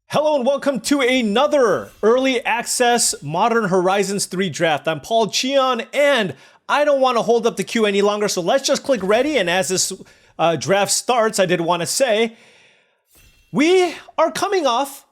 Hello and welcome to another early access Modern Horizons 3 draft. I'm Paul Cheon and I don't want to hold up the queue any longer, so let's just click ready. And as this draft starts, I did want to say we are coming off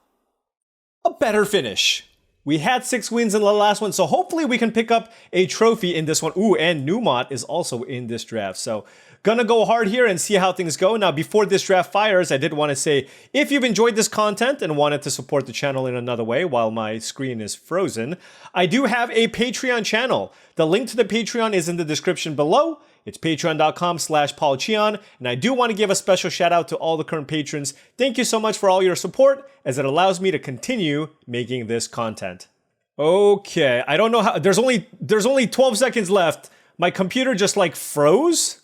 a better finish. We had 6 wins in the last one, so hopefully we can pick up a trophy in this one. Ooh, and Numot is also in this draft, so gonna go hard here and see how things go. Now, before this draft fires, I did want to say, if you've enjoyed this content and wanted to support the channel in another way while my screen is frozen, I do have a Patreon channel. The link to the Patreon is in the description below. It's patreon.com/paulcheon, and I do want to give a special shout out to all the current patrons. Thank you so much for all your support, as it allows me to continue making this content. Okay, I don't know how, there's only 12 seconds left. My computer just like froze.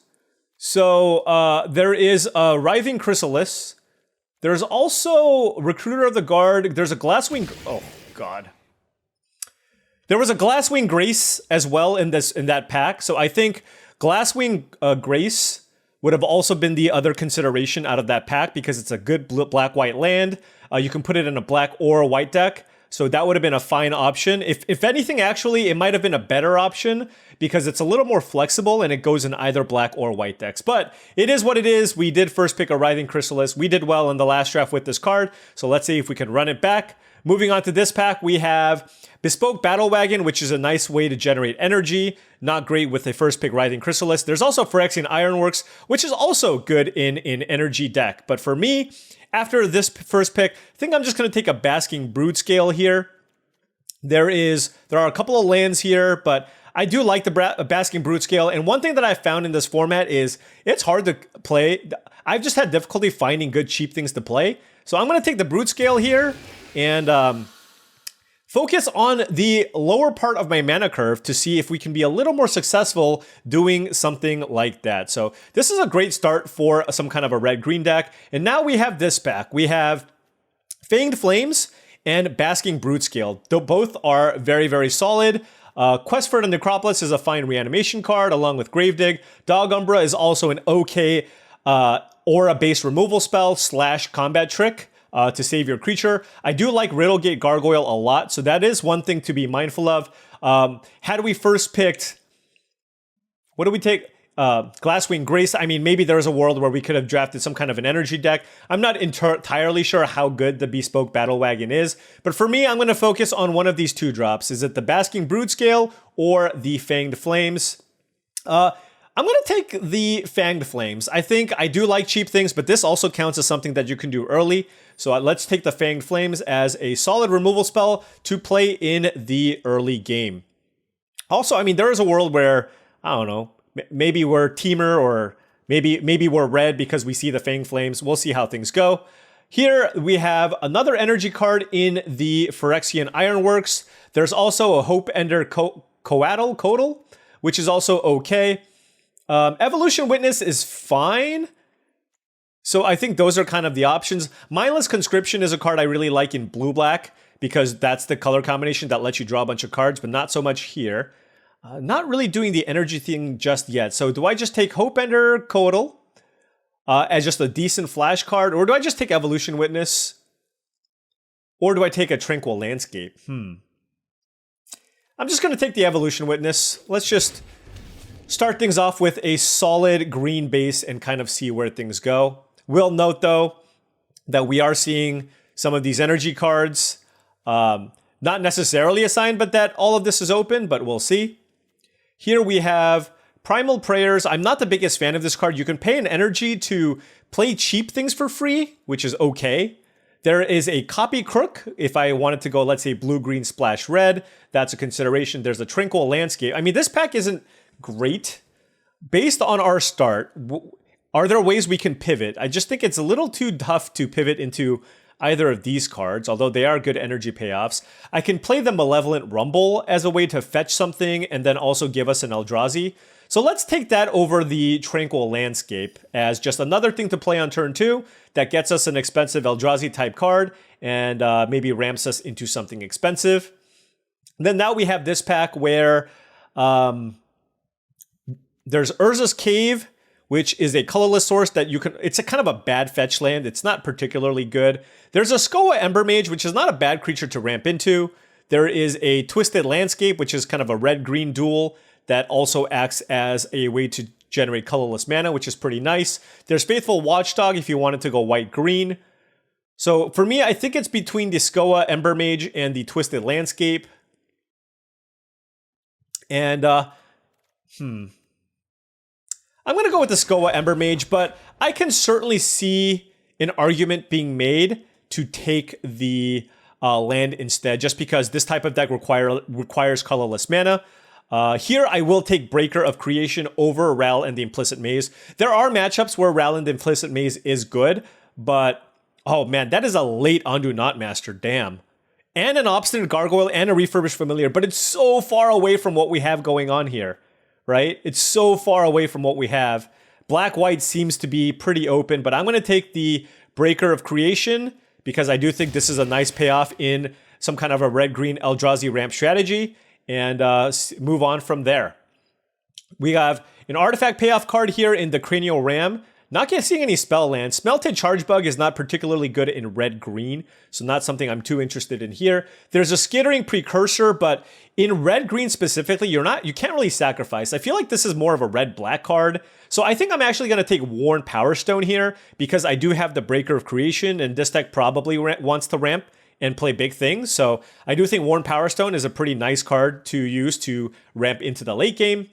So there is a Writhing Chrysalis. There's also Recruiter of the Guard. There's a Glasswing, oh god. There was a Glasswing Grace as well in that pack. So I think Glasswing Grace would have also been the other consideration out of that pack because it's a good black-white land. You can put it in a black or a white deck. So that would have been a fine option. If anything, actually, it might have been a better option because it's a little more flexible and it goes in either black or white decks. But it is what it is. We did first pick a Writhing Chrysalis. We did well in the last draft with this card. So let's see if we can run it back. Moving on to this pack, we have Bespoke Battle Wagon, which is a nice way to generate energy. Not great with a first pick Writhing Chrysalis. There's also Phyrexian Ironworks, which is also good in an energy deck. But for me, after this first pick, I think I'm just going to take a Basking Brood-Scale here. There are a couple of lands here, but I do like the Basking Brood-Scale. And one thing that I found in this format is it's hard to play. I've just had difficulty finding good cheap things to play. So I'm going to take the Brood-Scale here and focus on the lower part of my mana curve to see if we can be a little more successful doing something like that. So this is a great start for some kind of a red-green deck. And now we have this pack. We have Fanged Flames and Basking Brood-Scale. Both are very, very solid. Quest for the Necropolis is a fine reanimation card along with Gravedig. Dog Umbra is also an okay aura-based removal spell / combat trick. To save your creature. I do like Riddlegate Gargoyle a lot, so that is one thing to be mindful of. Had we first picked, what do we take? Glasswing Grace. I mean, maybe there's a world where we could have drafted some kind of an energy deck. I'm not entirely sure how good the Bespoke Battle Wagon is, but for me, I'm going to focus on one of these 2 drops. Is it the Basking Brood-Scale or the Fanged Flames? I'm going to take the Fanged Flames. I think I do like cheap things, but this also counts as something that you can do early. So let's take the Fanged Flames as a solid removal spell to play in the early game. Also, I mean, there is a world where, I don't know, maybe we're Teamer or maybe we're red because we see the Fanged Flames. We'll see how things go. Here we have another energy card in the Phyrexian Ironworks. There's also a Hope Ender Coatl, which is also okay. Evolution Witness is fine. So I think those are kind of the options. Mindless Conscription is a card I really like in blue-black because that's the color combination that lets you draw a bunch of cards, but not so much here. Not really doing the energy thing just yet. So do I just take Hope Ender Coatl as just a decent flash card, or do I just take Evolution Witness? Or do I take a Tranquil Landscape? I'm just going to take the Evolution Witness. Let's just start things off with a solid green base and kind of see where things go. We'll note, though, that we are seeing some of these energy cards. Not necessarily assigned, but that all of this is open, but we'll see. Here we have Primal Prayers. I'm not the biggest fan of this card. You can pay an energy to play cheap things for free, which is okay. There is a Copy Crook. If I wanted to go, let's say, blue, green, splash, red, that's a consideration. There's a Tranquil Landscape. I mean, this pack isn't great. Based on our start, are there ways we can pivot? I just think it's a little too tough to pivot into either of these cards, although they are good energy payoffs. I can play the Malevolent Rumble as a way to fetch something and then also give us an Eldrazi. So let's take that over the Tranquil Landscape as just another thing to play on turn 2 that gets us an expensive Eldrazi type card and maybe ramps us into something expensive. And then now we have this pack where there's Urza's Cave, which is a colorless source that you can, it's a kind of a bad fetch land. It's not particularly good. There's a Skoa Ember Mage, which is not a bad creature to ramp into. There is a Twisted Landscape, which is kind of a red-green dual that also acts as a way to generate colorless mana, which is pretty nice. There's Faithful Watchdog if you wanted to go white-green. So for me, I think it's between the Skoa Ember Mage and the Twisted Landscape. And, I'm going to go with the Skoa Ember Mage, but I can certainly see an argument being made to take the land instead, just because this type of deck requires colorless mana. Here, I will take Breaker of Creation over Ral and the Implicit Maze. There are matchups where Ral and the Implicit Maze is good, but, oh man, that is a late Undo Not Master, damn. And an Obstinate Gargoyle and a Refurbished Familiar, but it's so far away from what we have going on here, right? It's so far away from what we have. Black-White seems to be pretty open, but I'm going to take the Breaker of Creation because I do think this is a nice payoff in some kind of a red-green Eldrazi ramp strategy, and move on from there. We have an artifact payoff card here in the Cranial Ram. Not seeing any spell land. Smelted Chargebug is not particularly good in red-green, so not something I'm too interested in here. There's a Skittering Precursor, but in red-green specifically, you can't really sacrifice. I feel like this is more of a red-black card, so I think I'm actually going to take Worn Power Stone here because I do have the Breaker of Creation, and this deck probably wants to ramp and play big things. So I do think Worn Power Stone is a pretty nice card to use to ramp into the late game.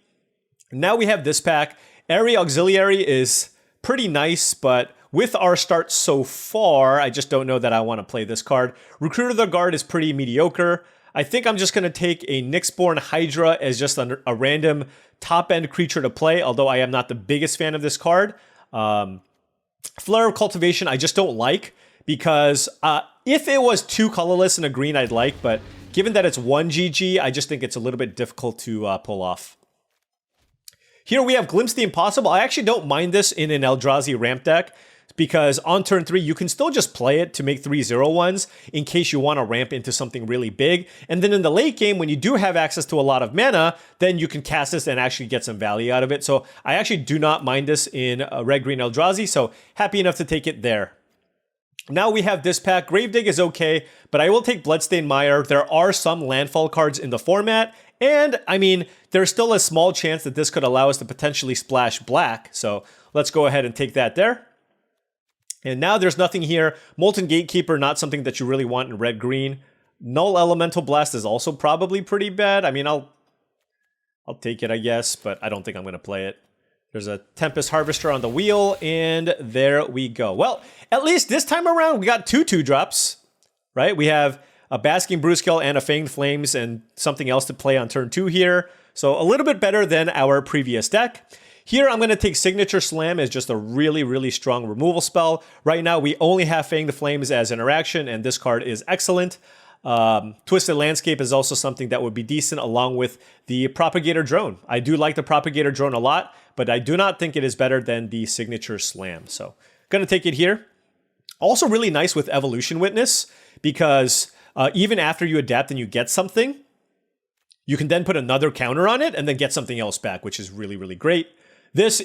Now we have this pack. Airy Auxiliary is pretty nice, but with our start so far, I just don't know that I want to play this card. Recruiter of the Guard is pretty mediocre. I think I'm just going to take a Nyxborn Hydra as just a random top-end creature to play, although I am not the biggest fan of this card. Flare of Cultivation I just don't like, because if it was 2 colorless and a green, I'd like, but given that it's 1 GG, I just think it's a little bit difficult to pull off. Here we have Glimpse the Impossible. I actually don't mind this in an Eldrazi ramp deck, because on turn 3, you can still just play it to make 3/0/1s in case you want to ramp into something really big. And then in the late game, when you do have access to a lot of mana, then you can cast this and actually get some value out of it. So I actually do not mind this in red-green Eldrazi, so happy enough to take it there. Now we have this pack. Gravedigg is okay, but I will take Bloodstained Mire. There are some landfall cards in the format, and I mean, there's still a small chance that this could allow us to potentially splash black, so let's go ahead and take that there. And now there's nothing here. Molten Gatekeeper, not something that you really want in red-green. Null Elemental Blast is also probably pretty bad. I mean, I'll take it, I guess, but I don't think I'm going to play it. There's a Tempest Harvester on the wheel, and there we go. Well, at least this time around, we got 2 2-drops, right? We have a Basking Brewskill and a Fanged Flames and something else to play on turn 2 here. So a little bit better than our previous deck. Here, I'm going to take Signature Slam as just a really, really strong removal spell. Right now, we only have Fanged Flames as interaction, and this card is excellent. Twisted Landscape is also something that would be decent along with the Propagator Drone. I do like the Propagator Drone a lot, but I do not think it is better than the Signature Slam. So, going to take it here. Also really nice with Evolution Witness, because even after you adapt and you get something, you can then put another counter on it and then get something else back, which is really, really great. This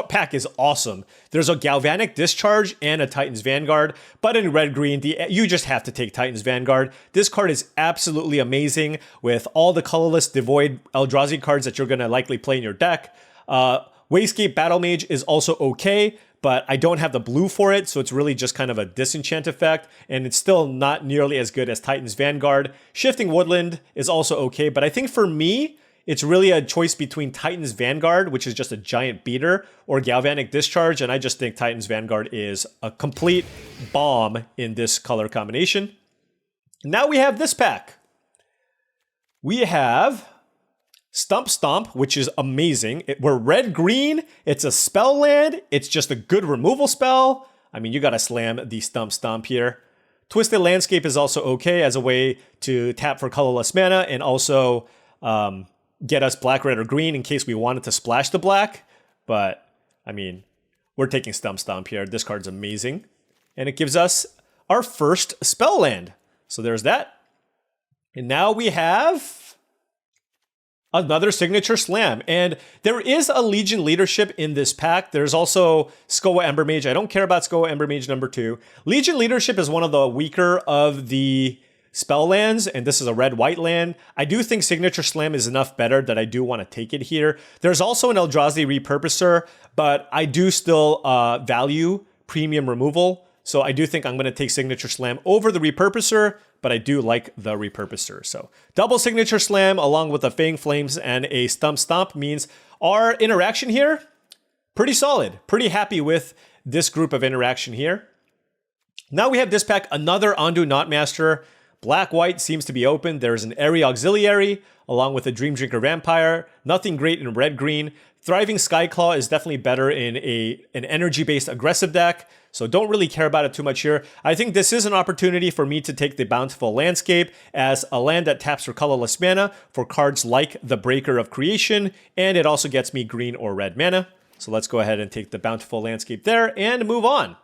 pack is awesome. There's a Galvanic Discharge and a Titan's Vanguard, but in red-green, you just have to take Titan's Vanguard. This card is absolutely amazing with all the colorless Devoid Eldrazi cards that you're going to likely play in your deck. Wayscape Battle Mage is also okay, but I don't have the blue for it, so it's really just kind of a disenchant effect, and it's still not nearly as good as Titan's Vanguard. Shifting Woodland is also okay, but I think for me, it's really a choice between Titan's Vanguard, which is just a giant beater, or Galvanic Discharge, and I just think Titan's Vanguard is a complete bomb in this color combination. Now we have this pack. We have Stump Stomp, which is amazing. We're red-green, it's a spell land, it's just a good removal spell. I mean, you gotta slam the Stump Stomp here. Twisted Landscape is also okay as a way to tap for colorless mana, and also get us black, red, or green in case we wanted to splash the black. But, I mean, we're taking Stump Stomp here. This card's amazing. And it gives us our first spell land. So there's that. And now we have Another signature slam. And there is a Legion leadership in this pack. There's also Skoa Embermage. I don't care about Skoa Embermage number 2. Legion leadership is one of the weaker of the spell lands, and this is a red-white land. I do think signature slam is enough better that I do want to take it here. There's also an Eldrazi repurposer, but I do still value premium removal. So I do think I'm going to take signature slam over the repurposer, but I do like the repurposer. So double signature slam along with a Fang Flames and a Stump Stomp means our interaction here, pretty solid. Pretty happy with this group of interaction here. Now we have this pack, another Ondu Knotmaster. Black-white seems to be open. There's an Airy Auxiliary along with a Dream Drinker Vampire. Nothing great in red-green. Thriving Skyclaw is definitely better in an energy-based aggressive deck, so don't really care about it too much here. I think this is an opportunity for me to take the Bountiful Landscape as a land that taps for colorless mana for cards like the Breaker of Creation, and it also gets me green or red mana. So let's go ahead and take the Bountiful Landscape there and move on.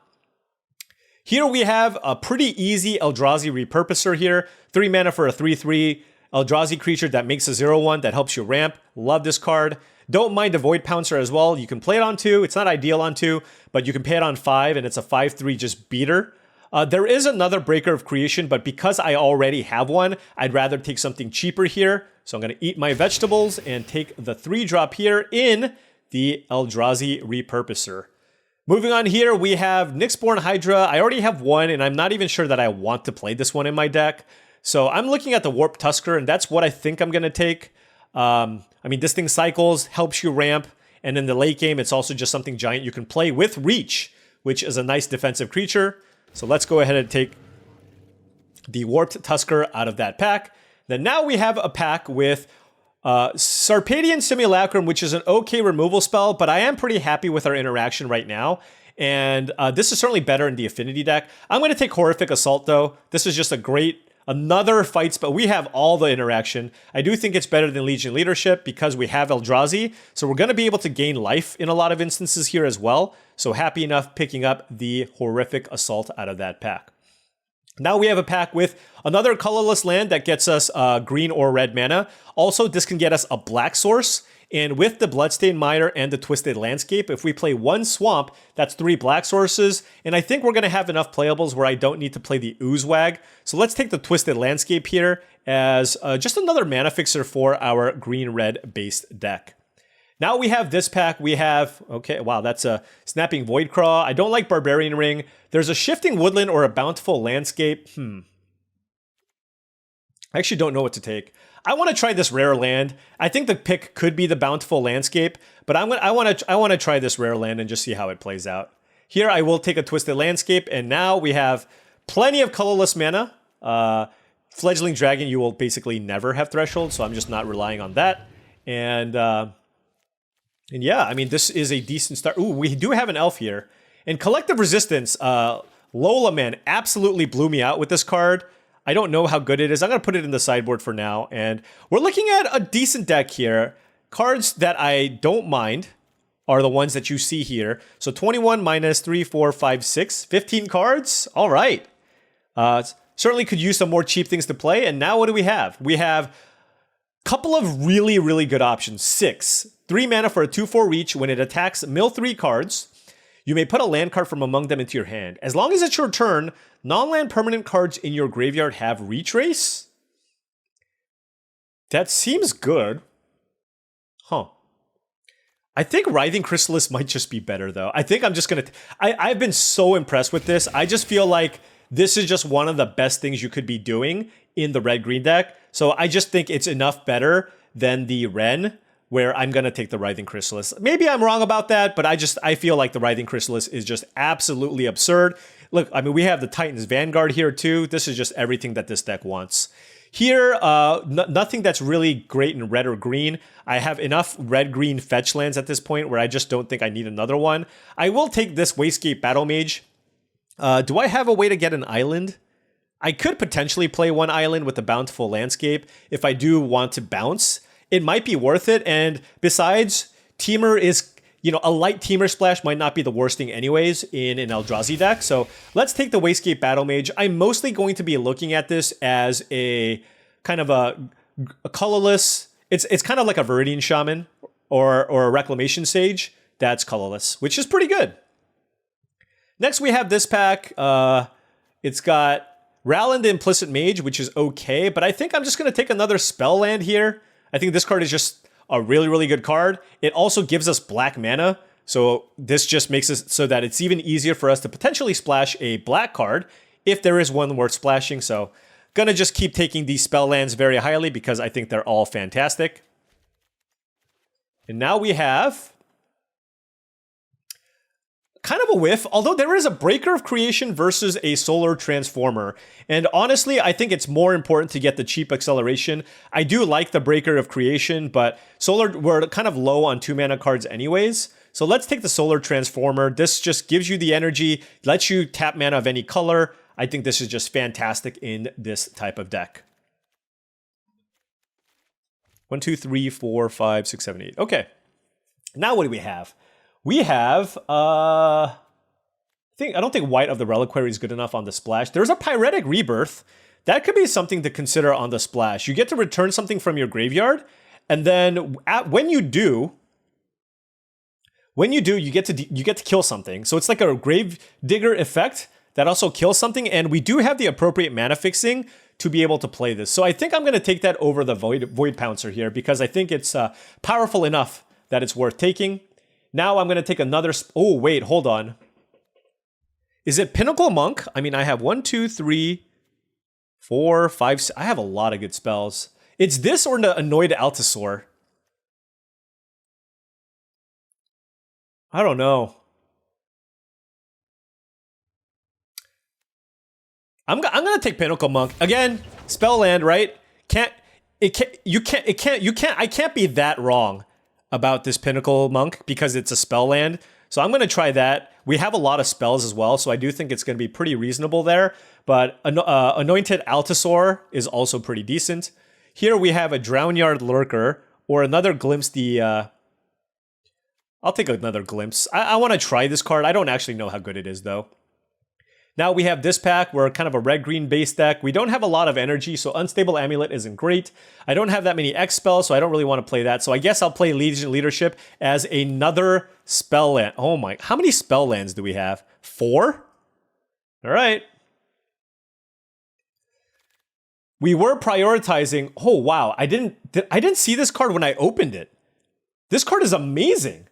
Here we have a pretty easy Eldrazi repurposer here. 3 mana for a 3/3 Eldrazi creature that makes a 0/1 that helps you ramp. Love this card. Don't mind a Void Pouncer as well. You can play it on 2. It's not ideal on 2, but you can pay it on 5, and it's a 5/3 just beater. There is another Breaker of Creation, but because I already have one, I'd rather take something cheaper here. So I'm going to eat my vegetables and take the 3-drop here in the Eldrazi repurposer. Moving on here, we have Nyxborn Hydra. I already have one, and I'm not even sure that I want to play this one in my deck. So I'm looking at the Warp Tusker, and that's what I think I'm going to take. I mean, this thing cycles, helps you ramp, and in the late game, it's also just something giant you can play with Reach, which is a nice defensive creature. So let's go ahead and take the Warped Tusker out of that pack. Then now we have a pack with Sarpedian Simulacrum, which is an okay removal spell, but I am pretty happy with our interaction right now. And this is certainly better in the Affinity deck. I'm going to take Horrific Assault, though. This is just another fight spell. We have all the interaction. I do think it's better than Legion Leadership because we have Eldrazi. So we're going to be able to gain life in a lot of instances here as well. So happy enough picking up the Horrific Assault out of that pack. Now we have a pack with another colorless land that gets us green or red mana. Also, this can get us a black source. And with the Bloodstained Mire and the Twisted Landscape, if we play 1 swamp, that's 3 black sources. And I think we're going to have enough playables where I don't need to play the Oozewag. So let's take the Twisted Landscape here as just another mana fixer for our green-red based deck. Now we have this pack. We have, okay, wow, that's a Snapping Voidcraw. I don't like Barbarian Ring. There's a Shifting Woodland or a Bountiful Landscape. I actually don't know what to take. I want to try this rare land. I think the pick could be the Bountiful Landscape, but I want to try this rare land and just see how it plays out. Here I will take a Twisted Landscape, and now we have plenty of colorless mana. Fledgling Dragon, you will basically never have Threshold, so I'm just not relying on that. And yeah, I mean, this is a decent start. Ooh, we do have an elf here. And Collective Resistance, Lola, man, absolutely blew me out with this card. I don't know how good it is. I'm going to put it in the sideboard for now. And we're looking at a decent deck here. Cards that I don't mind are the ones that you see here. So 21 minus 3, 4, 5, 6, 15 cards. All right. Certainly could use some more cheap things to play. And now what do we have? We have a couple of really, really good options. 6. 3 mana for a 2/4 reach. When it attacks, mill 3 cards. You may put a land card from among them into your hand. As long as it's your turn, non-land permanent cards in your graveyard have Retrace? That seems good. Huh. I think Writhing Chrysalis might just be better, though. I think I'm just going to... I've been so impressed with this. I just feel like this is just one of the best things you could be doing in the red-green deck. So I just think it's enough better than the Wrenn, where I'm going to take the Writhing Chrysalis. Maybe I'm wrong about that, but I feel like the Writhing Chrysalis is just absolutely absurd. Look, I mean, we have the Titan's Vanguard here too. This is just everything that this deck wants. Here, nothing that's really great in red or green. I have enough red-green fetch lands at this point where I just don't think I need another one. I will take this Wastegate Battle Mage. Do I have a way to get an island? I could potentially play one island with the Bountiful Landscape if I do want to bounce. It might be worth it, and besides, Temur is, a light Temur splash might not be the worst thing anyways in an Eldrazi deck, so let's take the Wastegate Battle Mage. I'm mostly going to be looking at this as a kind of a colorless it's kind of like a Viridian Shaman or a Reclamation Sage that's colorless, which is pretty good. Next, we have this pack. It's got Ralland the Implicit Mage, which is okay, but I think I'm just going to take another spell land here. I think this card is just a really, really good card. It also gives us black mana, so this just makes it so that it's even easier for us to potentially splash a black card if there is one worth splashing. So gonna just keep taking these spell lands very highly because I think they're all fantastic. And now we have kind of a whiff, although there is a Breaker of Creation versus a Solar Transformer. And honestly, I think it's more important to get the cheap acceleration. I do like the Breaker of Creation, but Solar, we're kind of low on 2-mana cards anyways. So let's take the Solar Transformer. This just gives you the energy, lets you tap mana of any color. I think this is just fantastic in this type of deck. 1, 2, 3, 4, 5, 6, 7, 8. Okay. Now what do we have? We have, I don't think White of the Reliquary is good enough on the splash. There's a Pyretic Rebirth. That could be something to consider on the splash. You get to return something from your graveyard, and then when you do, you get to kill something. So it's like a Grave Digger effect that also kills something, and we do have the appropriate mana fixing to be able to play this. So I think I'm going to take that over the Void Pouncer here because I think it's powerful enough that it's worth taking. Now I'm going to take another... Oh, wait, hold on. Is it Pinnacle Monk? I mean, I have 1, 2, 3, 4, 5... I have a lot of good spells. It's this or the Annoyed Altasaur. I don't know. I'm going to take Pinnacle Monk. Again, spell land, right? I can't be that wrong about this Pinnacle Monk because it's a spell land. So I'm going to try that. We have a lot of spells as well, so I do think it's going to be pretty reasonable there. But Anointed Altasaur is also pretty decent. Here we have a Drownyard Lurker or another Glimpse the... I'll take another Glimpse. I want to try this card. I don't actually know how good it is, though. Now we have this pack. We're kind of a red-green base deck. We don't have a lot of energy, so Unstable Amulet isn't great. I don't have that many X spells, so I don't really want to play that. So I guess I'll play Legion Leadership as another spell land. Oh my, how many spell lands do we have? 4? All right. We were prioritizing. Oh wow, I didn't see this card when I opened it. This card is amazing.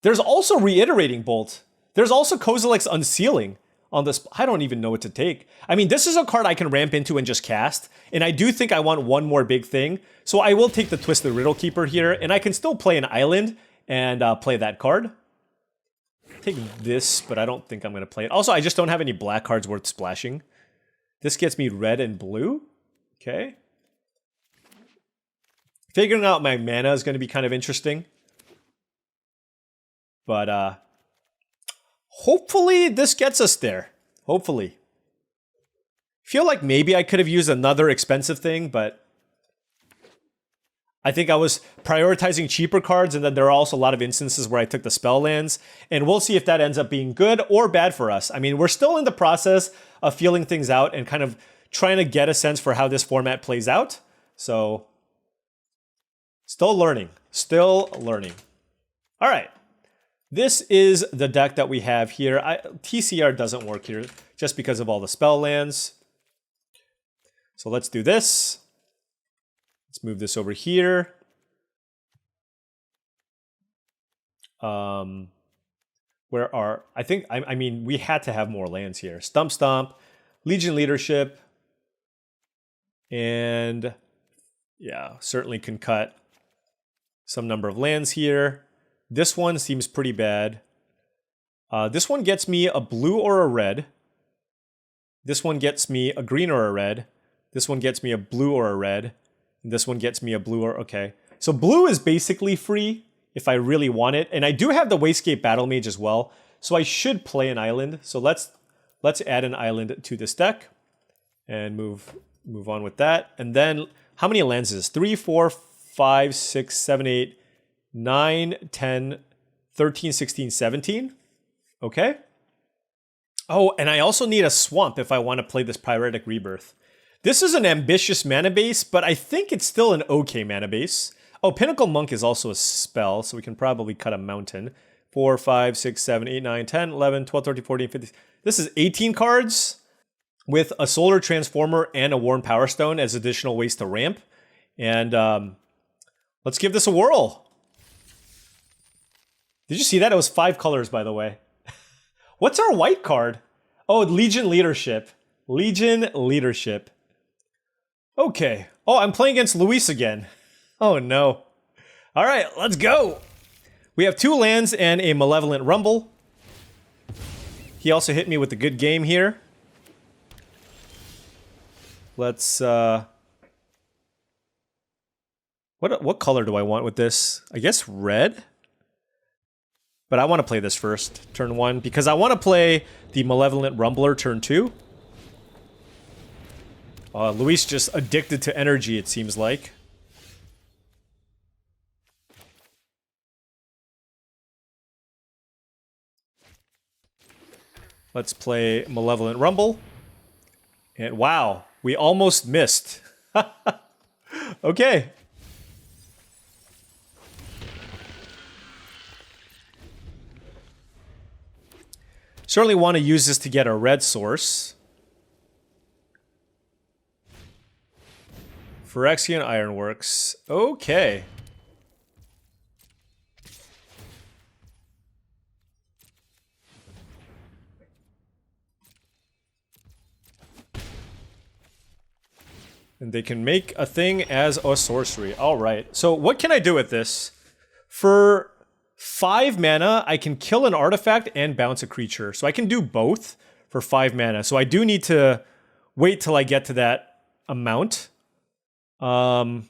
There's also Reiterating Bolt. There's also Kozilek's Unsealing on this. I don't even know what to take. I mean, this is a card I can ramp into and just cast, and I do think I want one more big thing, so I will take the Twisted Riddle Keeper here, and I can still play an island and play that card. Take this, but I don't think I'm going to play it. Also, I just don't have any black cards worth splashing. This gets me red and blue. Okay. Figuring out my mana is going to be kind of interesting. But, hopefully this gets us there. Hopefully. Feel like maybe I could have used another expensive thing, but I think I was prioritizing cheaper cards, and then there are also a lot of instances where I took the spell lands, and we'll see if that ends up being good or bad for us. I mean, we're still in the process of feeling things out and kind of trying to get a sense for how this format plays out. So, still learning. Still learning. All right. This is the deck that we have here. TCR doesn't work here just because of all the spell lands. So let's do this. Let's move this over here. I mean, we had to have more lands here. Stump Stomp, Legion Leadership, and yeah, certainly can cut some number of lands here. This one seems pretty bad. This one gets me a blue or a red. This one gets me a green or a red. This one gets me a blue or a red. And this one gets me a blue or... Okay. So blue is basically free if I really want it. And I do have the Wastegate Battle Mage as well. So I should play an island. So let's add an island to this deck. And move on with that. And then, how many lands is this? 3, 4, 5, 6, 7, 8... 9, 10, 13, 16, 17. Okay. Oh, and I also need a swamp if I want to play this Pyretic Rebirth. This is an ambitious mana base, but I think it's still an okay mana base. Oh, Pinnacle Monk is also a spell, so we can probably cut a mountain. 4, 5, 6, 7, 8, 9, 10, 11, 12, 13, 14, 15. This is 18 cards with a Solar Transformer and a Worn Power Stone as additional ways to ramp. And let's give this a whirl. Did you see that? It was 5 colors, by the way. What's our white card? Oh, Legion Leadership. Legion Leadership. Okay. Oh, I'm playing against Luis again. Oh, no. All right, let's go. We have 2 lands and a Malevolent Rumble. He also hit me with a good game here. Let's, what color do I want with this? I guess red? But I want to play this first, turn 1, because I want to play the Malevolent Rumbler turn 2. Luis just addicted to energy, it seems like. Let's play Malevolent Rumble. And wow, we almost missed. Okay. Certainly want to use this to get a red source. Phyrexian Ironworks. Okay. And they can make a thing as a sorcery. Alright. So what can I do with this? For 5 mana, I can kill an artifact and bounce a creature. So I can do both for 5 mana. So I do need to wait till I get to that amount. I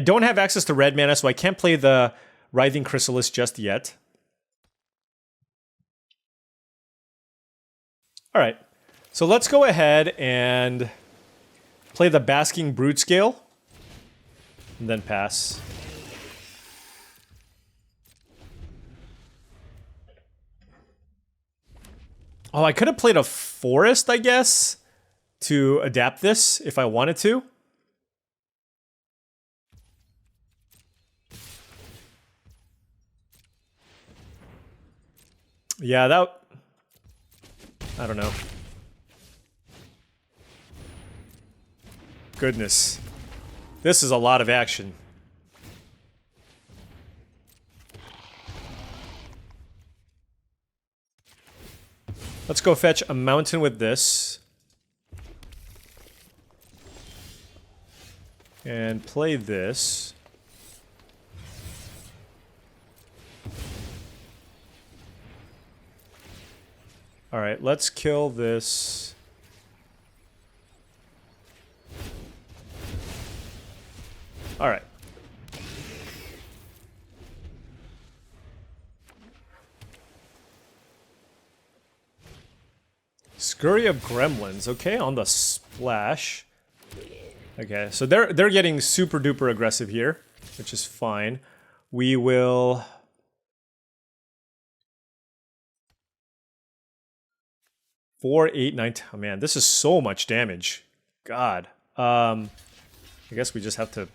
don't have access to red mana, so I can't play the Writhing Chrysalis just yet. Alright. So let's go ahead and play the Basking Brood Scale. And then pass. Oh, I could have played a Forest, I guess, to adapt this if I wanted to. Yeah, that... I don't know. Goodness. This is a lot of action. Let's go fetch a mountain with this. And play this. Alright, let's kill this. Alright. Scurry of Gremlins. Okay, on the splash. Okay, so they're getting super duper aggressive here, which is fine. We will... 4, 8, 9... Oh man, this is so much damage. God. I guess we just have to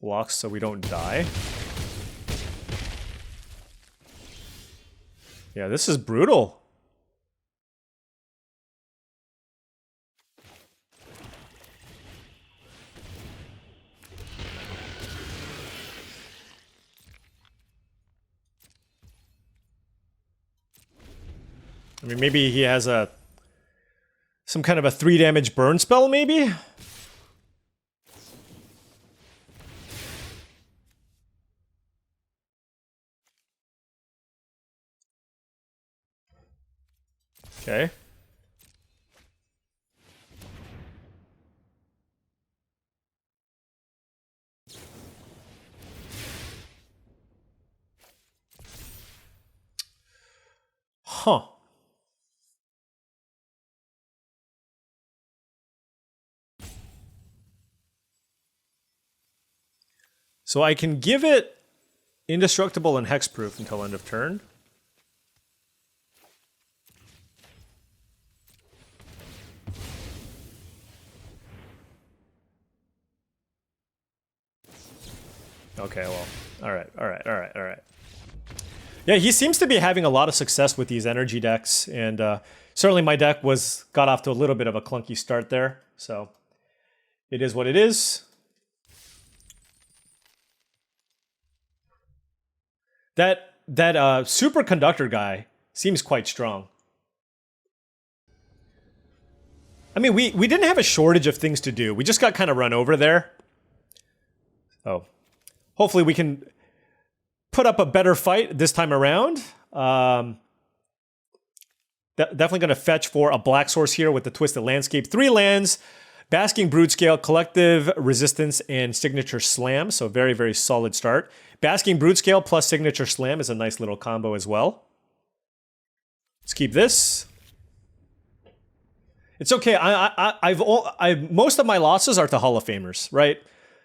block so we don't die. Yeah, this is brutal. I mean, maybe he has some kind of a 3 damage burn spell, maybe? Okay. Huh. So I can give it indestructible and hexproof until end of turn. Okay, well, all right. Yeah, he seems to be having a lot of success with these energy decks, and certainly my deck got off to a little bit of a clunky start there, so it is what it is. That superconductor guy seems quite strong. I mean, we didn't have a shortage of things to do. We just got kind of run over there. Oh, hopefully we can put up a better fight this time around. Definitely going to fetch for a black source here with the Twisted Landscape. 3 lands, Basking Broodscale, Collective Resistance, and Signature Slam. So very, very solid start. Basking Broodscale plus Signature Slam is a nice little combo as well. Let's keep this. It's okay. Most of my losses are to Hall of Famers, right?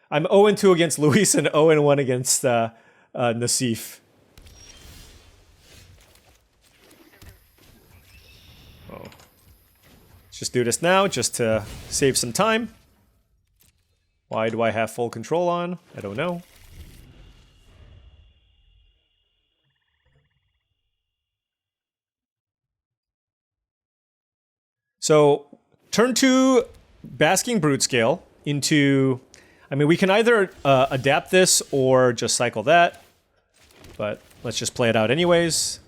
I'm 0-2 against Luis and 0-1 against Nassif. Oh. Let's just do this now, just to save some time. Why do I have full control on? I don't know. So, turn 2 Basking Broodscale into... I mean, we can either adapt this or just cycle that. But let's just play it out anyways.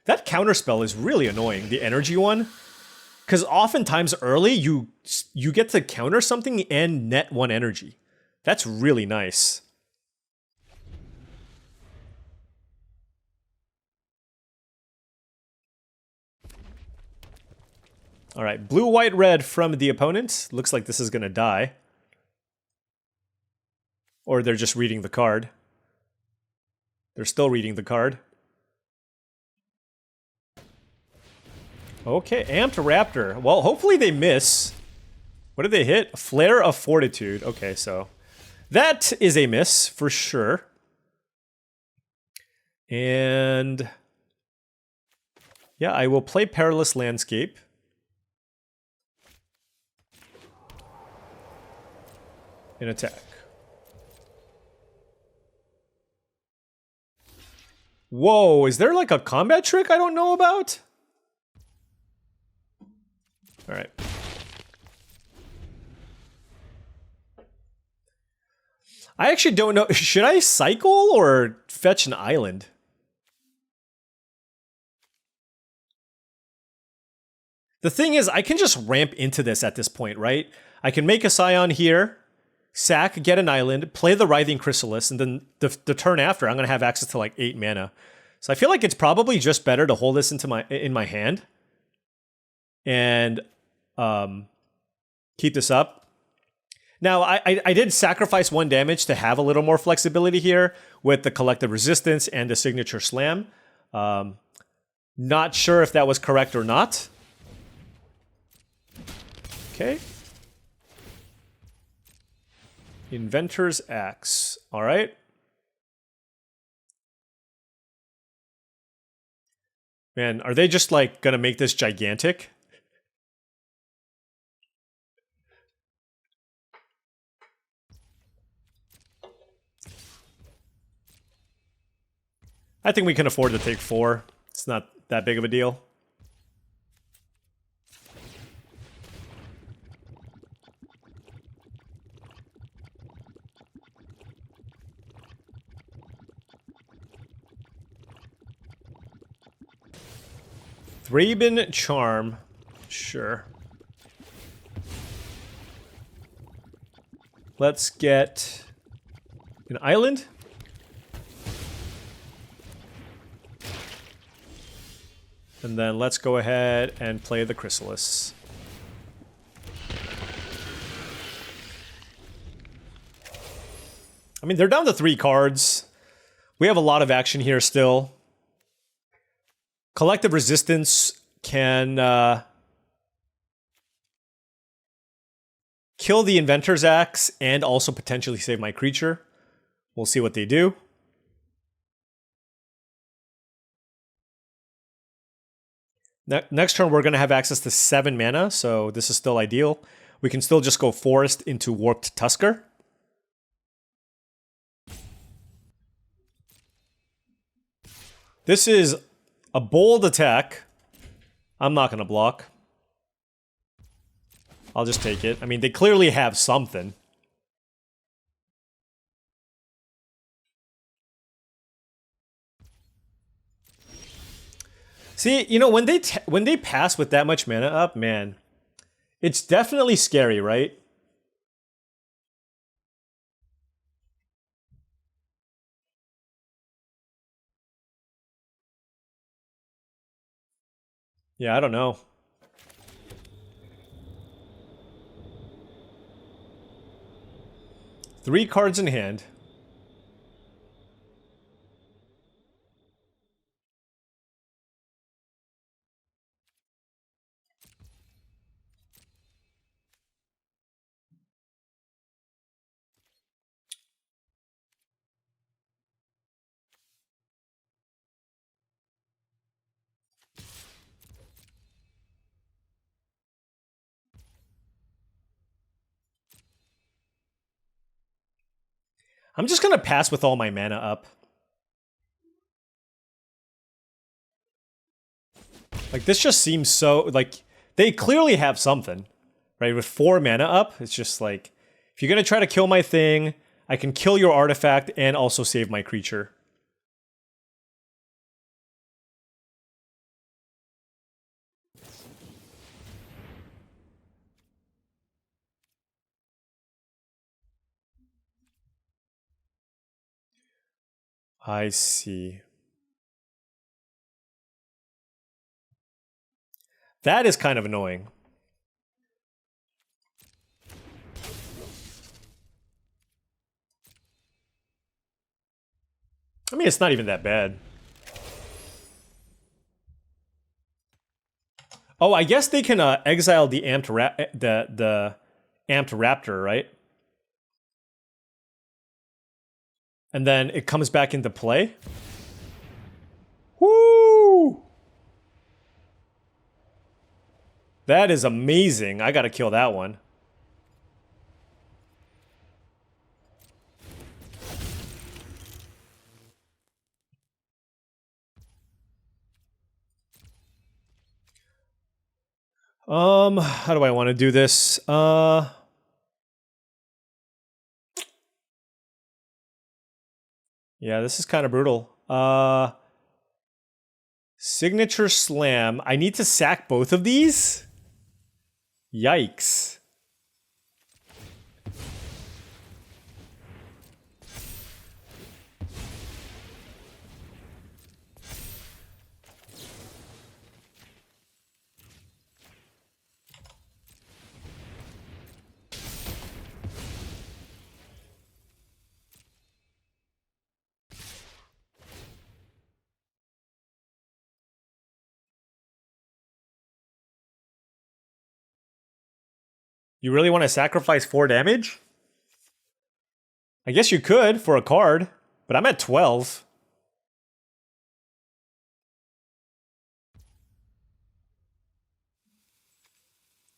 That counterspell is really annoying, the energy one. Because oftentimes early, you get to counter something and net 1 energy. That's really nice. All right, blue, white, red from the opponent. Looks like this is going to die. Or they're just reading the card. They're still reading the card. Okay, Amped Raptor. Well, hopefully they miss. What did they hit? Flare of Fortitude. Okay, so that is a miss for sure. And yeah, I will play Perilous Landscape. And attack. Whoa, is there like a combat trick I don't know about? All right. I actually don't know. Should I cycle or fetch an island? The thing is, I can just ramp into this at this point, right? I can make a Scion here, sack, get an island, play the Writhing Chrysalis, and then the turn after, I'm going to have access to like 8 mana. So I feel like it's probably just better to hold this in my hand and keep this up. Now, I did sacrifice 1 damage to have a little more flexibility here with the Collective Resistance and the Signature Slam. Not sure if that was correct or not. Okay. Inventor's Axe. All right. Man, are they just like gonna make this gigantic? I think we can afford to take 4. It's not that big of a deal. Thraben Charm. Sure. Let's get an island. And then let's go ahead and play the Chrysalis. I mean, they're down to 3 cards. We have a lot of action here still. Collective Resistance can kill the Inventor's Axe and also potentially save my creature. We'll see what they do. Next turn, we're going to have access to 7 mana, so this is still ideal. We can still just go Forest into Warped Tusker. This is a bold attack. I'm not going to block. I'll just take it. I mean, they clearly have something. See, you know, when they pass with that much mana up, man, it's definitely scary, right? Yeah, I don't know. Three cards in hand. I'm just gonna pass with all my mana up. Like, this just seems so, like, they clearly have something, right? With 4 mana up, it's just like, if you're gonna try to kill my thing, I can kill your artifact and also save my creature. I see. That is kind of annoying. I mean, it's not even that bad. Oh, I guess they can exile the amped the amped raptor, right? And then it comes back into play. Woo! That is amazing. I gotta kill that one. How do I want to do this? Yeah, this is kind of brutal. Signature Slam. I need to sack both of these? Yikes. You really want to sacrifice 4 damage? I guess you could for a card, but I'm at 12.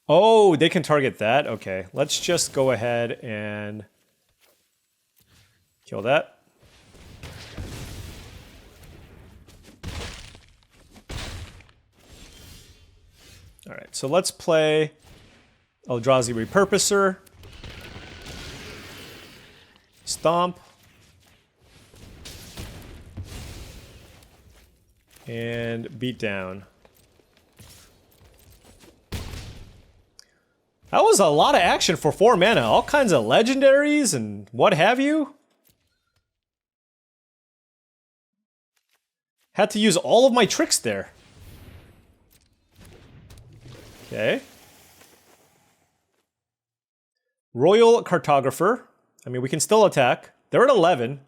Oh, they can target that? Okay, let's just go ahead and kill that. All right, so let's play Eldrazi Repurposer. Stomp. And beat down. That was a lot of action for 4 mana. All kinds of legendaries and what have you. Had to use all of my tricks there. Okay. Royal Cartographer. I mean, we can still attack. They're at 11.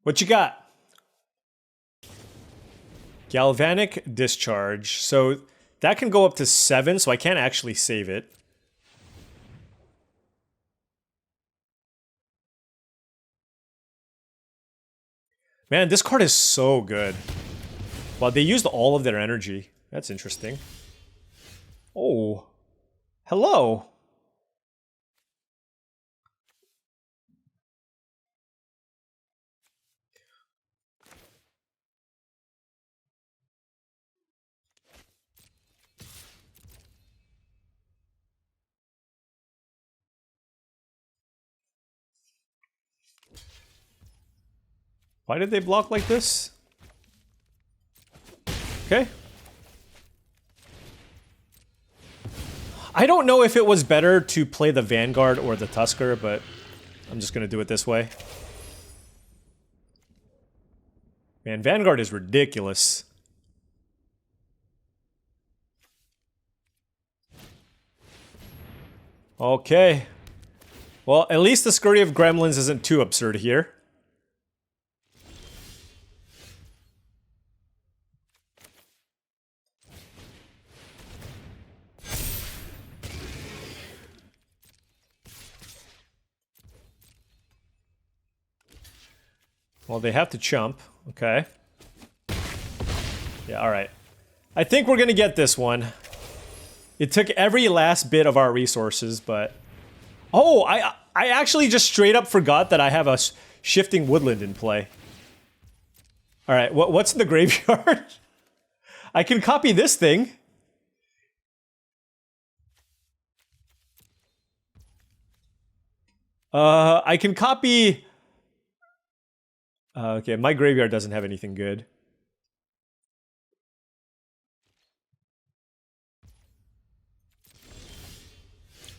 What you got? Galvanic Discharge. So that can go up to 7, so I can't actually save it. Man, this card is so good. Well, they used all of their energy. That's interesting. Oh. Hello. Why did they block like this? Okay. I don't know if it was better to play the Vanguard or the Tusker, but I'm just gonna do it this way. Man, Vanguard is ridiculous. Okay. Well, at least the Scurry of Gremlins isn't too absurd here. Well, they have to chump. Okay. Yeah, alright. I think we're gonna get this one. It took every last bit of our resources, but... Oh, I actually just straight up forgot that I have a shifting woodland in play. Alright, what's in the graveyard? I can copy this thing. I can copy... okay, my graveyard doesn't have anything good.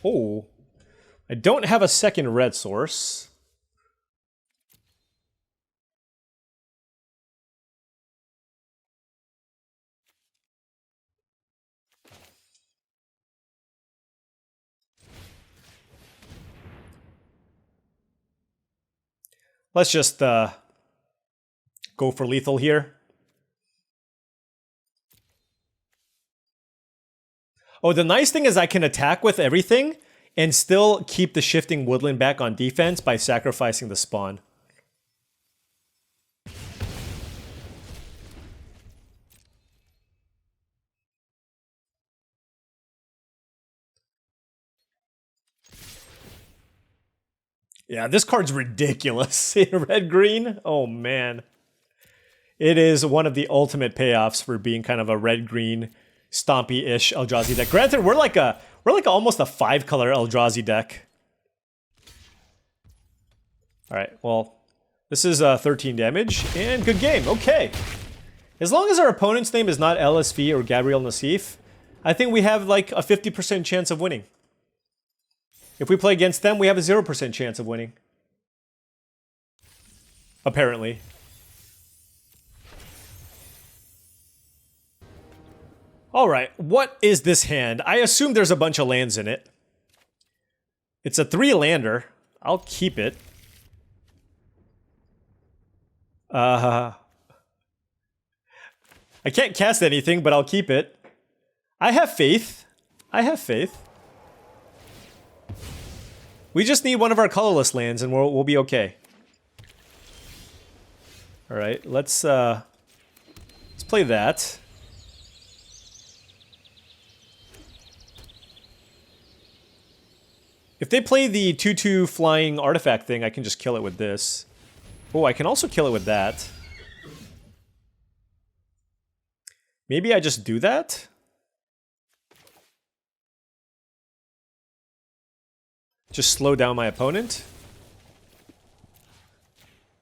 Oh. I don't have a second red source. Let's just go for lethal here. Oh, the nice thing is I can attack with everything and still keep the shifting woodland back on defense by sacrificing the spawn. Yeah, this card's ridiculous. Red-green? Oh, man. It is one of the ultimate payoffs for being kind of a red-green, stompy-ish Eldrazi deck. Granted, we're like almost a 5-color Eldrazi deck. Alright, well, this is 13 damage, and good game. Okay. As long as our opponent's name is not LSV or Gabriel Nassif, I think we have like a 50% chance of winning. If we play against them, we have a 0% chance of winning. Apparently. Alright, what is this hand? I assume there's a bunch of lands in it. It's a 3-lander. I'll keep it. I can't cast anything, but I'll keep it. I have faith. I have faith. We just need one of our colorless lands and we'll be okay. Alright, let's play that. If they play the 2/2 flying artifact thing, I can just kill it with this. Oh, I can also kill it with that. Maybe I just do that? Just slow down my opponent?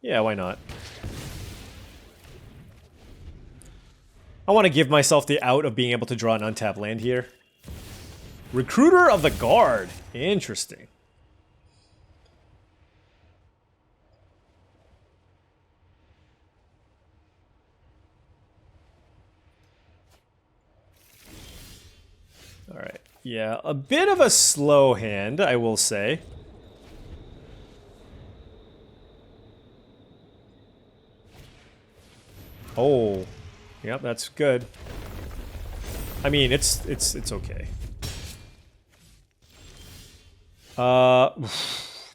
Yeah, why not? I want to give myself the out of being able to draw an untapped land here. Recruiter of the Guard. Interesting. Alright. Yeah, a bit of a slow hand, I will say. Oh. Yep, that's good. I mean, it's okay.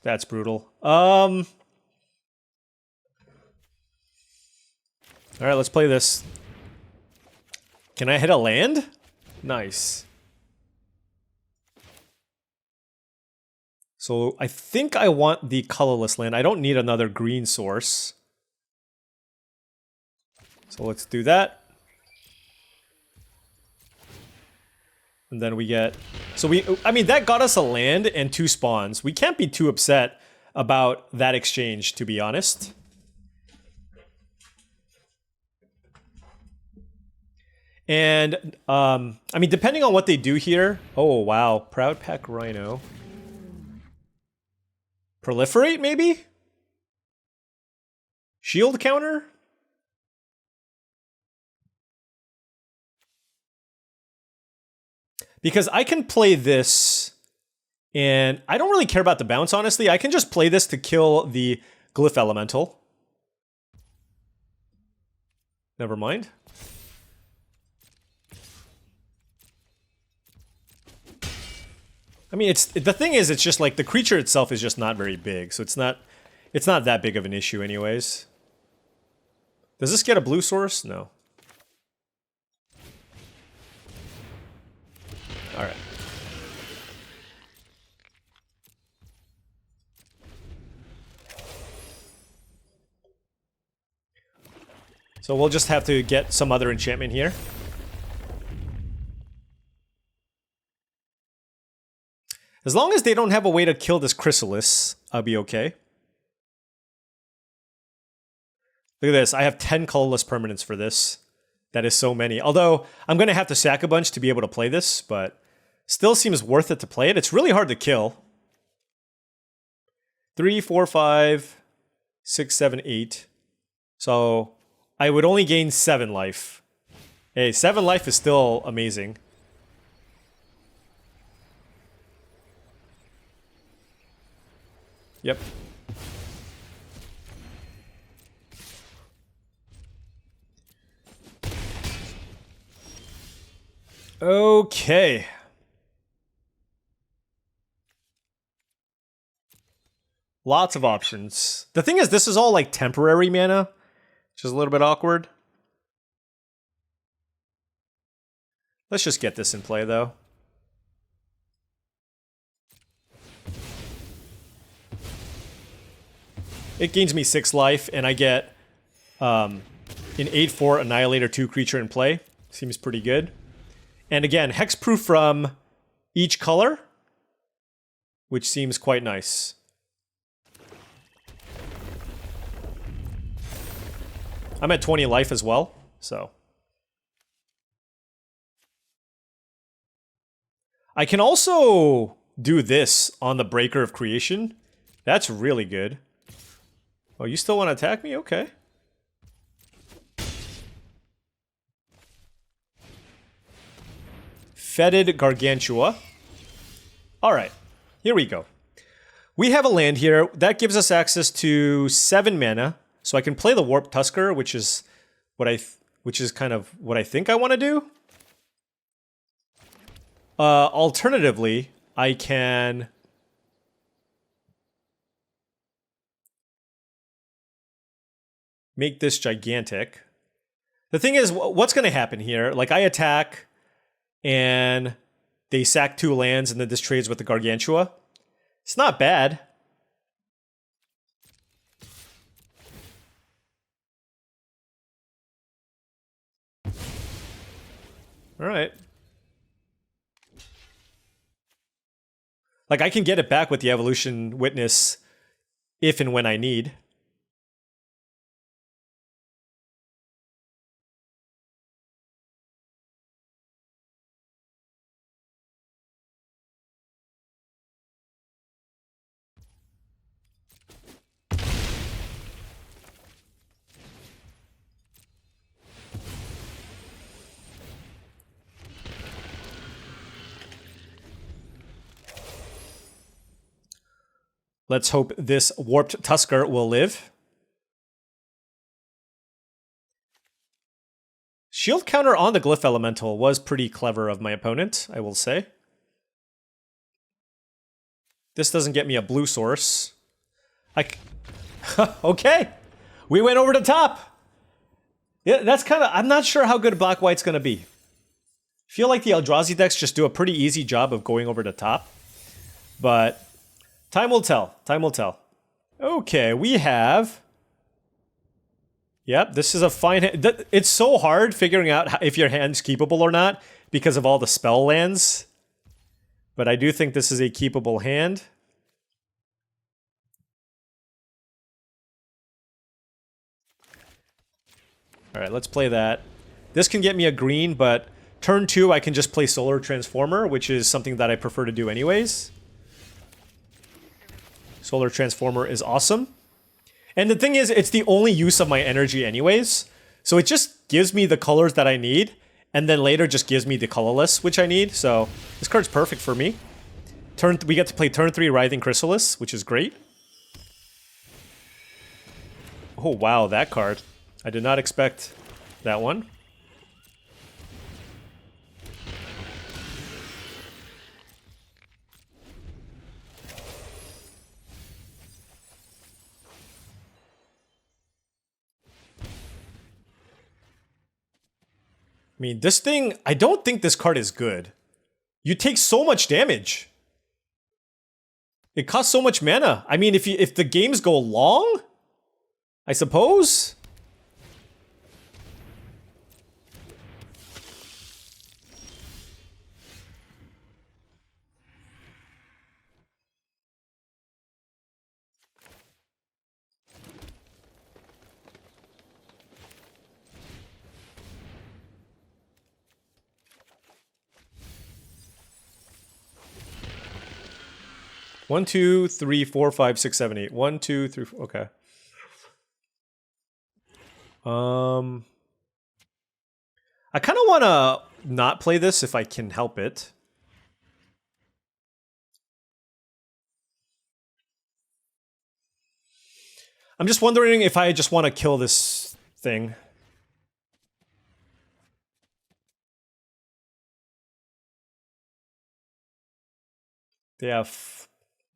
That's brutal. All right, let's play this. Can I hit a land? Nice. So I think I want the colorless land. I don't need another green source. So let's do that. And then we get... So I mean, that got us a land and 2 spawns. We can't be too upset about that exchange, to be honest. And, I mean, depending on what they do here... Oh, wow. Proud Pack Rhino. Proliferate, maybe? Shield counter? Because I can play this, and I don't really care about the bounce, honestly. I can just play this to kill the Glyph Elemental. Never mind. I mean, the thing is, it's just like the creature itself is just not very big, so it's not that big of an issue anyways. Does this get a blue source? No. All right. So we'll just have to get some other enchantment here. As long as they don't have a way to kill this Chrysalis, I'll be okay. Look at this. I have 10 colorless permanents for this. That is so many. Although, I'm going to have to sack a bunch to be able to play this, but still seems worth it to play it. It's really hard to kill. 3, 4, 5, 6, 7, 8. So, I would only gain 7 life. Hey, 7 life is still amazing. Yep. Okay. Lots of options. The thing is, this is all like temporary mana, which is a little bit awkward. Let's just get this in play, though. It gains me 6 life, and I get an 8/4 Annihilator 2 creature in play. Seems pretty good. And again, hexproof from each color, which seems quite nice. I'm at 20 life as well, so. I can also do this on the Breaker of Creation. That's really good. Oh, you still want to attack me? Okay. Fetid Gargantua. Alright, here we go. We have a land here. That gives us access to 7 mana. So I can play the Warp Tusker, which is kind of what I think I want to do. Alternatively, I can make this gigantic. The thing is, what's going to happen here? Like, I attack, and they sack 2 lands, and then this trades with the Gargantua. It's not bad. All right. Like, I can get it back with the Evolution Witness if and when I need. Let's hope this Warped Tusker will live. Shield counter on the Glyph Elemental was pretty clever of my opponent, I will say. This doesn't get me a blue source. Okay, we went over the top. Yeah, that's kind of... I'm not sure how good Black-White's going to be. I feel like the Eldrazi decks just do a pretty easy job of going over the top. But time will tell. Time will tell. Okay, we have... Yep, this is a fine hand. It's so hard figuring out if your hand's keepable or not because of all the spell lands. But I do think this is a keepable hand. All right, let's play that. This can get me a green, but turn 2 I can just play Solar Transformer, which is something that I prefer to do anyways. Solar Transformer is awesome. And the thing is, it's the only use of my energy anyways. So it just gives me the colors that I need, and then later just gives me the colorless, which I need. So this card's perfect for me. We get to play turn 3 Writhing Chrysalis, which is great. Oh wow, that card. I did not expect that one. I mean, this thing, I don't think this card is good. You take so much damage. It costs so much mana. I mean, if the games go long, I suppose. One, two, three, four, five, six, seven, eight. 1, 2, 3, 4. Okay. I kind of want to not play this if I can help it. I'm just wondering if I just want to kill this thing. They have...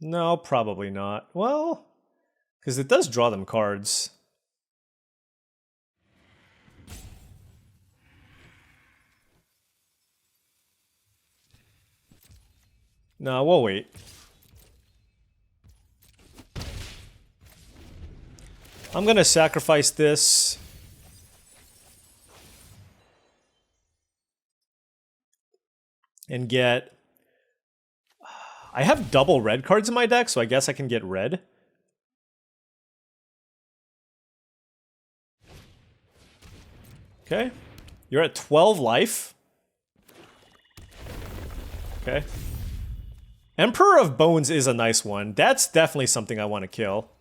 No, probably not. Well, because it does draw them cards. No, we'll wait. I'm gonna sacrifice this. And get... I have double red cards in my deck, so I guess I can get red. Okay. You're at 12 life. Okay. Emperor of Bones is a nice one. That's definitely something I want to kill.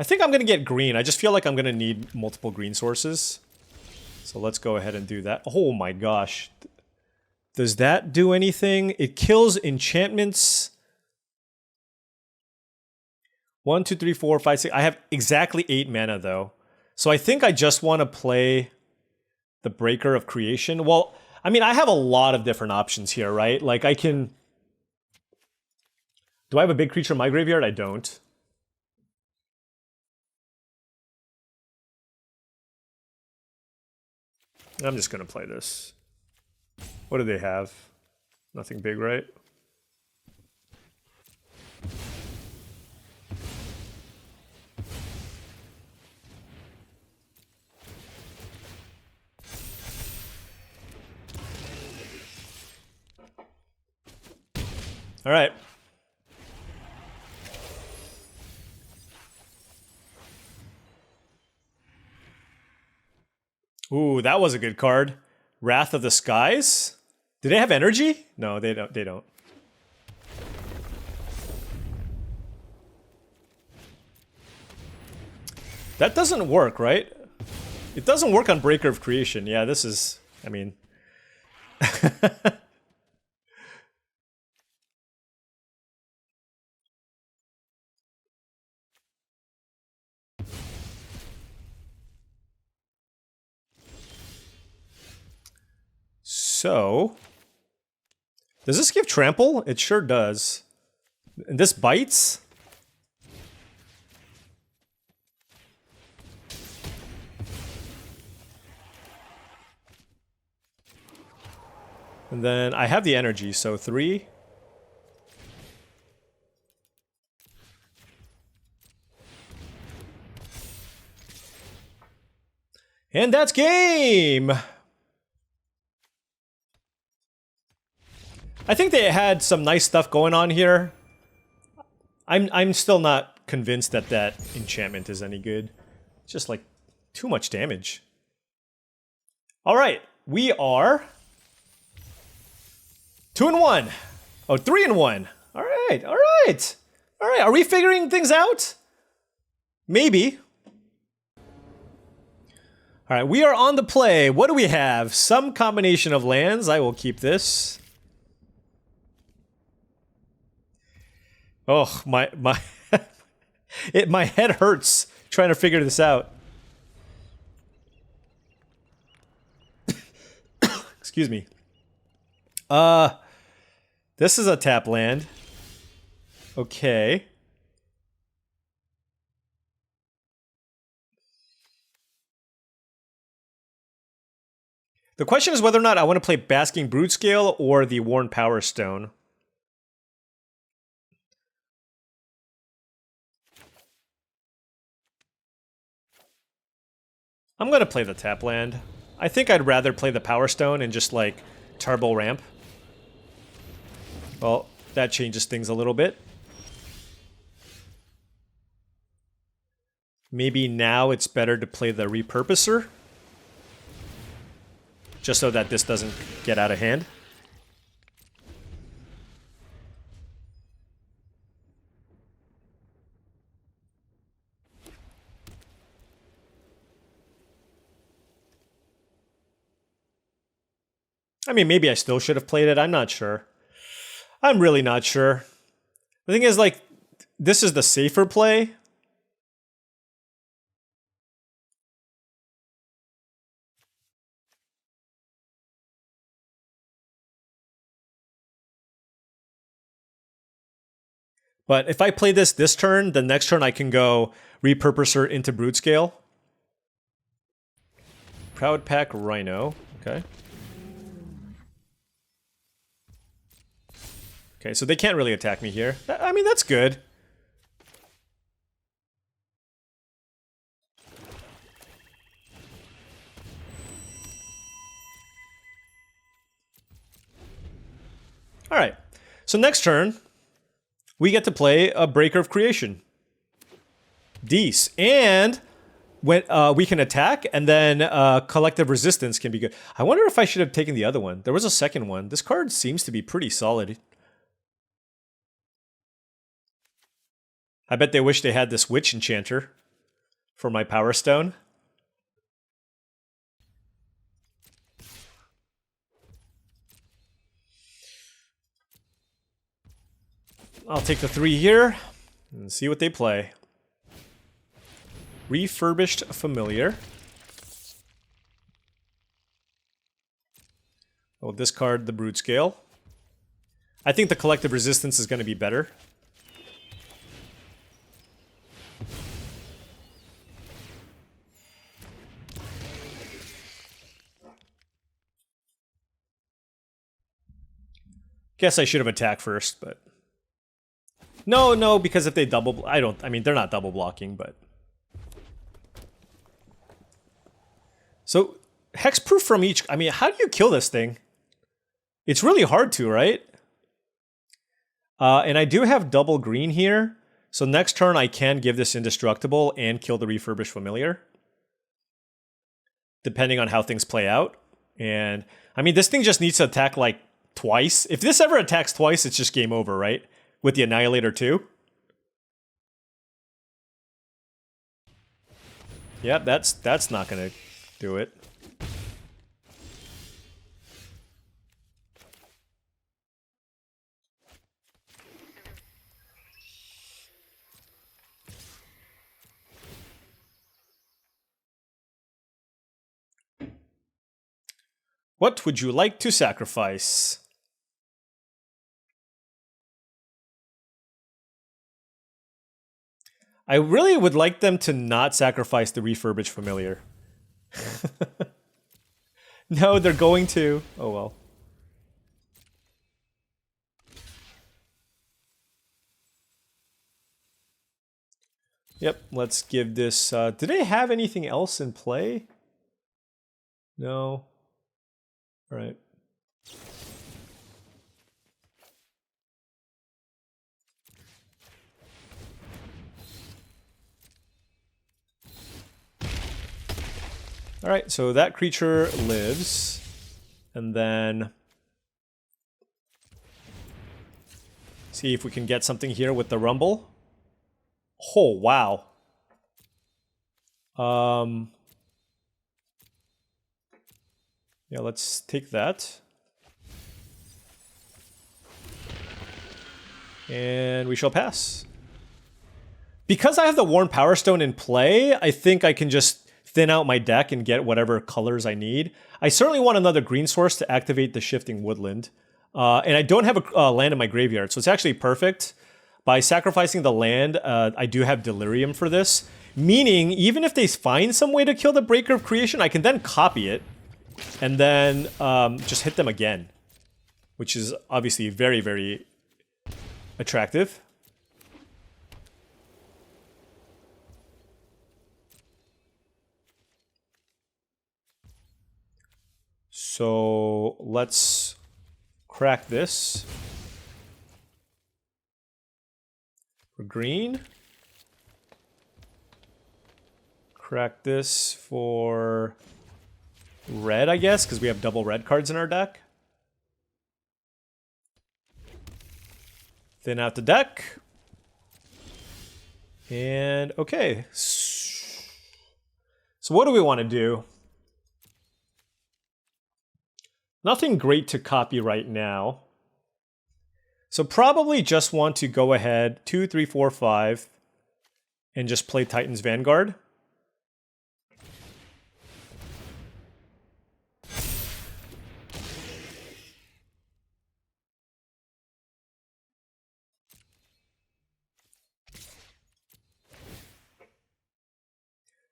I think I'm going to get green. I just feel like I'm going to need multiple green sources. So let's go ahead and do that. Oh my gosh. Does that do anything? It kills enchantments. 1, 2, 3, 4, 5, 6. I have exactly 8 mana though. So I think I just want to play the Breaker of Creation. Well, I mean, I have a lot of different options here, right? Like I can... Do I have a big creature in my graveyard? I don't. I'm just going to play this. What do they have? Nothing big, right? All right. Ooh, that was a good card. Wrath of the Skies? Do they have energy? No, they don't. They don't. That doesn't work, right? It doesn't work on Breaker of Creation. Yeah, this is... I mean... So, does this give trample? It sure does. And this bites? And then I have the energy, so 3. And that's game! I think they had some nice stuff going on here. I'm still not convinced that that enchantment is any good. It's just like too much damage. Alright, we are 2-1. Oh, 3-1. Alright, alright. Alright, are we figuring things out? Maybe. Alright, we are on the play. What do we have? Some combination of lands. I will keep this. Oh, my my head hurts trying to figure this out. Excuse me. This is a tap land. Okay. The question is whether or not I want to play Basking Broodscale or the Worn Power Stone. I'm gonna play the tap land. I think I'd rather play the Power Stone and just like Turbo Ramp. Well, that changes things a little bit. Maybe now it's better to play the Repurposer. Just so that this doesn't get out of hand. I mean, maybe I still should have played it. I'm not sure. I'm really not sure. The thing is, like, this is the safer play. But if I play this turn, the next turn I can go Repurposer into Broodscale. Proud Pack Rhino. Okay. Okay, so they can't really attack me here. I mean, that's good. Alright, so next turn, we get to play a Breaker of Creation. Dece. And when we can attack, and then Collective Resistance can be good. I wonder if I should have taken the other one. There was a second one. This card seems to be pretty solid. I bet they wish they had this Witch Enchanter for my Power Stone. I'll take the 3 here and see what they play. Refurbished Familiar. I'll discard the Broodscale. I think the Collective Resistance is going to be better. Guess I should have attacked first, but... No, because if they double... I mean, they're not double blocking, but... So, hexproof from each... I mean, how do you kill this thing? It's really hard to, right? And I do have double green here. So next turn I can give this indestructible and kill the Refurbished Familiar. Depending on how things play out. And, I mean, this thing just needs to attack, like, twice. If this ever attacks twice, it's just game over, right? With the Annihilator too. Yep, that's not gonna do it. What would you like to sacrifice? I really would like them to not sacrifice the refurbished familiar. No, they're going to. Oh well. Yep, let's give this... do they have anything else in play? No. All right. All right, so that creature lives. And then... see if we can get something here with the Rumble. Oh, wow. Yeah, let's take that. And we shall pass. Because I have the Worn Power Stone in play, I think I can just thin out my deck and get whatever colors I need. I certainly want another green source to activate the Shifting Woodland. And I don't have a land in my graveyard, so it's actually perfect. By sacrificing the land, I do have Delirium for this. Meaning, even if they find some way to kill the Breaker of Creation, I can then copy it. And then just hit them again. Which is obviously very, very attractive. So let's crack this. For green. Crack this for red, I guess, because we have double red cards in our deck. Thin out the deck. And okay. So what do we want to do? Nothing great to copy right now. So probably just want to go ahead 2, 3, 4, 5 and just play Titan's Vanguard.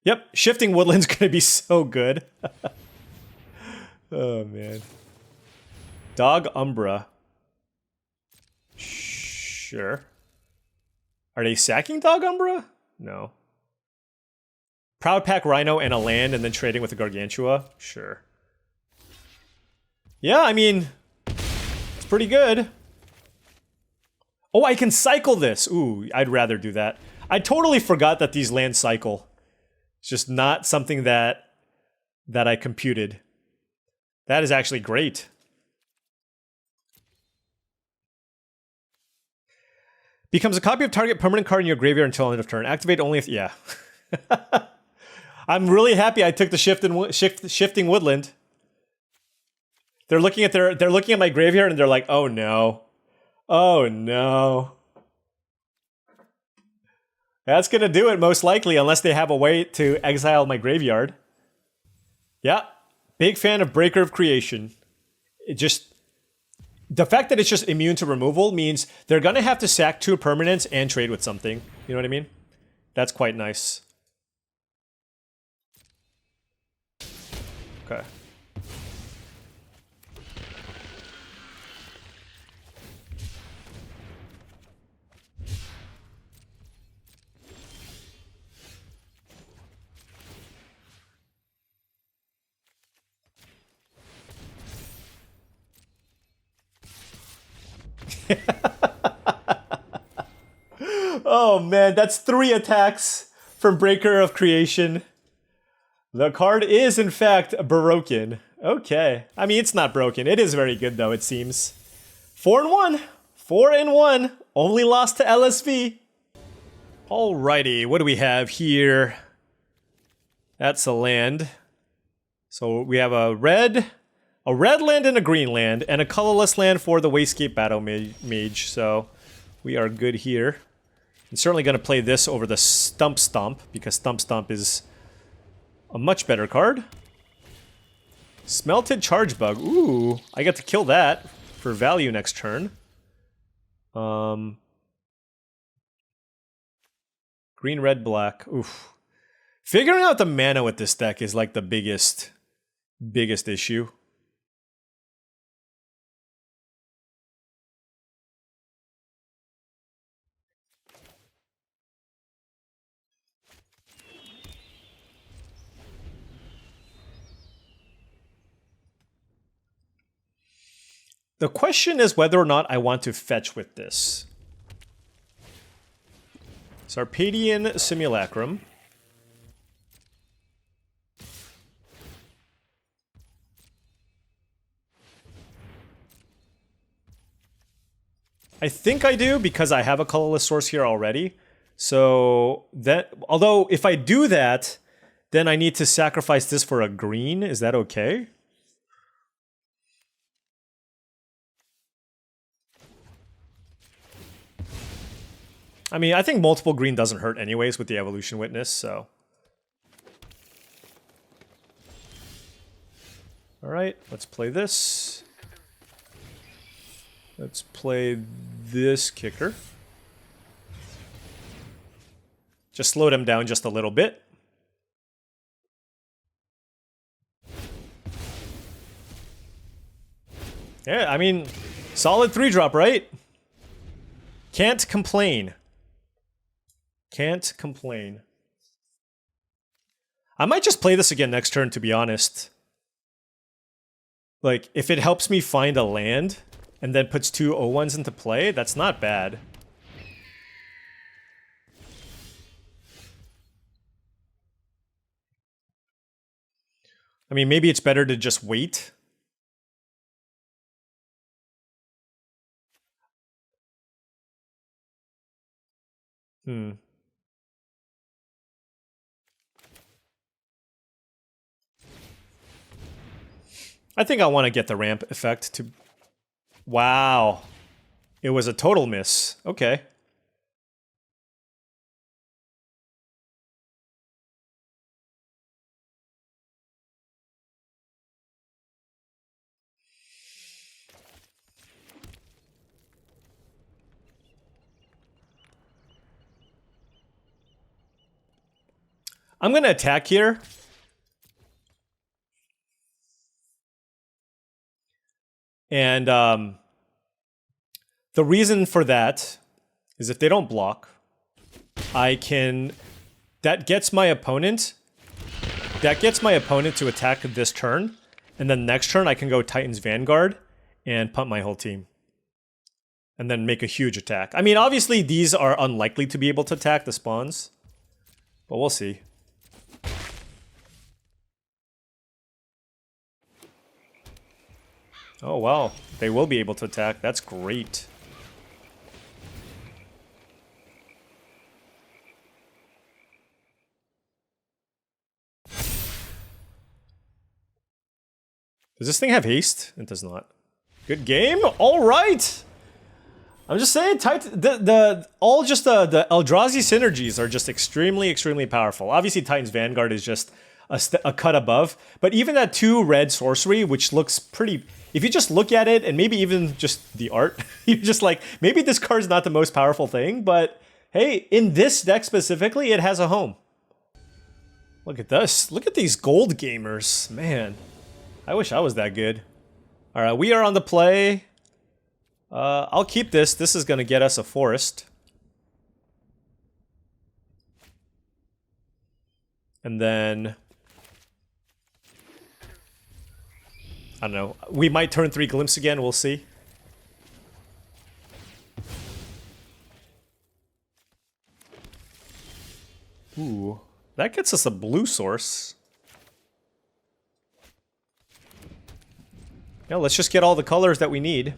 Yep, Shifting Woodland's going to be so good. Oh man. Dog Umbra. Sure. Are they sacking Dog Umbra? No. Proud Pack Rhino and a land and then trading with a Gargantua? Sure. Yeah, I mean, it's pretty good. Oh, I can cycle this. Ooh, I'd rather do that. I totally forgot that these lands cycle. It's just not something that I computed. That is actually great. Becomes a copy of target permanent card in your graveyard until end of turn. Activate only if... yeah. I'm really happy I took the Shifting Woodland. They're looking at my graveyard and they're like, oh no. Oh no. That's gonna do it most likely, unless they have a way to exile my graveyard. Yeah. Big fan of Breaker of Creation. It just... the fact that it's just immune to removal means they're gonna have to sack 2 permanents and trade with something. You know what I mean? That's quite nice. Okay. Oh man, that's 3 attacks from Breaker of Creation. The card is in fact broken. Okay. I mean, it's not broken. It is very good though, it seems. 4-1. 4-1. Only lost to LSV. Alrighty, what do we have here? That's a land. So we have a red land and a green land, and a colorless land for the Wastegate Battle Mage, so we are good here. I'm certainly going to play this over the Stump Stomp, because Stump Stomp is a much better card. Smelted Charge Bug. Ooh, I get to kill that for value next turn. Green, red, black. Oof. Figuring out the mana with this deck is like the biggest issue. The question is whether or not I want to fetch with this. Sarpedian Simulacrum. I think I do because I have a colorless source here already. So that, although if I do that, then I need to sacrifice this for a green. Is that okay? I mean, I think multiple green doesn't hurt anyways with the Evolution Witness, so. All right, let's play this. Let's play this kicker. Just slow them down just a little bit. Yeah, I mean, solid 3-drop, right? Can't complain. Can't complain. I might just play this again next turn, to be honest. Like, if it helps me find a land and then puts 2 0-1s into play, that's not bad. I mean, maybe it's better to just wait. I think I want to get the ramp effect to... Wow. It was a total miss. Okay. I'm going to attack here. And the reason for that is if they don't block, I can... That gets my opponent to attack this turn. And then next turn I can go Titan's Vanguard and punt my whole team. And then make a huge attack. I mean, obviously these are unlikely to be able to attack the spawns. But we'll see. Oh, wow. They will be able to attack. That's great. Does this thing have haste? It does not. Good game. All right. I'm just saying, the Eldrazi synergies are just extremely, extremely powerful. Obviously, Titan's Vanguard is just a cut above, but even that 2 red sorcery, which looks pretty... If you just look at it, and maybe even just the art, you're just like, maybe this card's not the most powerful thing, but hey, in this deck specifically, it has a home. Look at this. Look at these gold gamers. Man, I wish I was that good. All right, we are on the play. I'll keep this. This is going to get us a forest. And then... I don't know. We might turn 3 Glimpse again. We'll see. Ooh. That gets us a blue source. Yeah, let's just get all the colors that we need.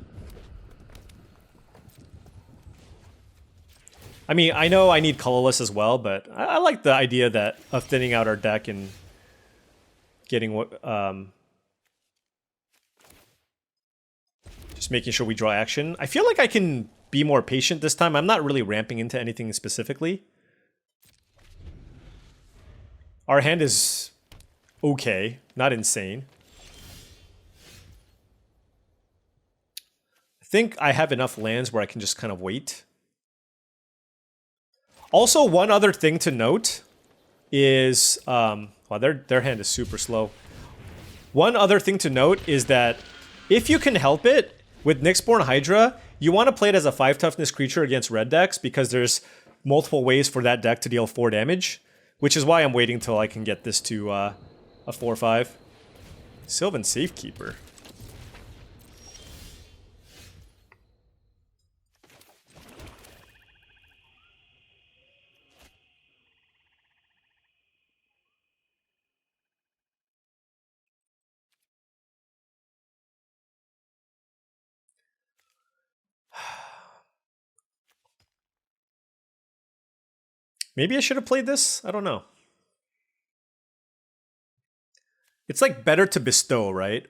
I mean, I know I need colorless as well, but I like the idea of thinning out our deck and getting what... Just making sure we draw action. I feel like I can be more patient this time. I'm not really ramping into anything specifically. Our hand is okay, not insane. think I have enough lands where I can just kind of wait. Also, one other thing to note is, well, their hand is super slow. One other thing to note is that if you can help it, with Nyxborn Hydra, you want to play it as a 5 toughness creature against red decks because there's multiple ways for that deck to deal 4 damage, which is why I'm waiting till I can get this to a 4/5. Sylvan Safekeeper. Maybe I should have played this? I don't know. It's like better to bestow, right?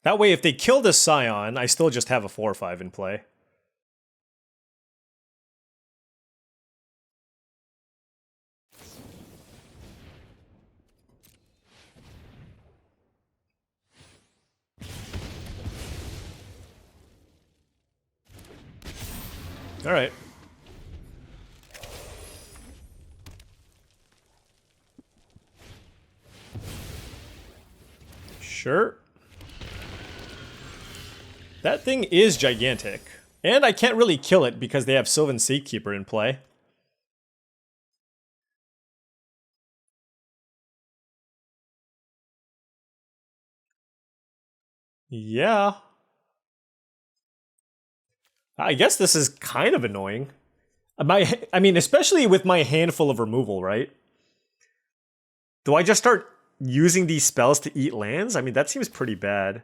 That way, if they kill the Scion, I still just have a 4/5 in play. All right. Sure. That thing is gigantic. And I can't really kill it because they have Sylvan Safekeeper in play. Yeah. I guess this is kind of annoying. I mean, especially with my handful of removal, right? Do I just start using these spells to eat lands? I mean, that seems pretty bad.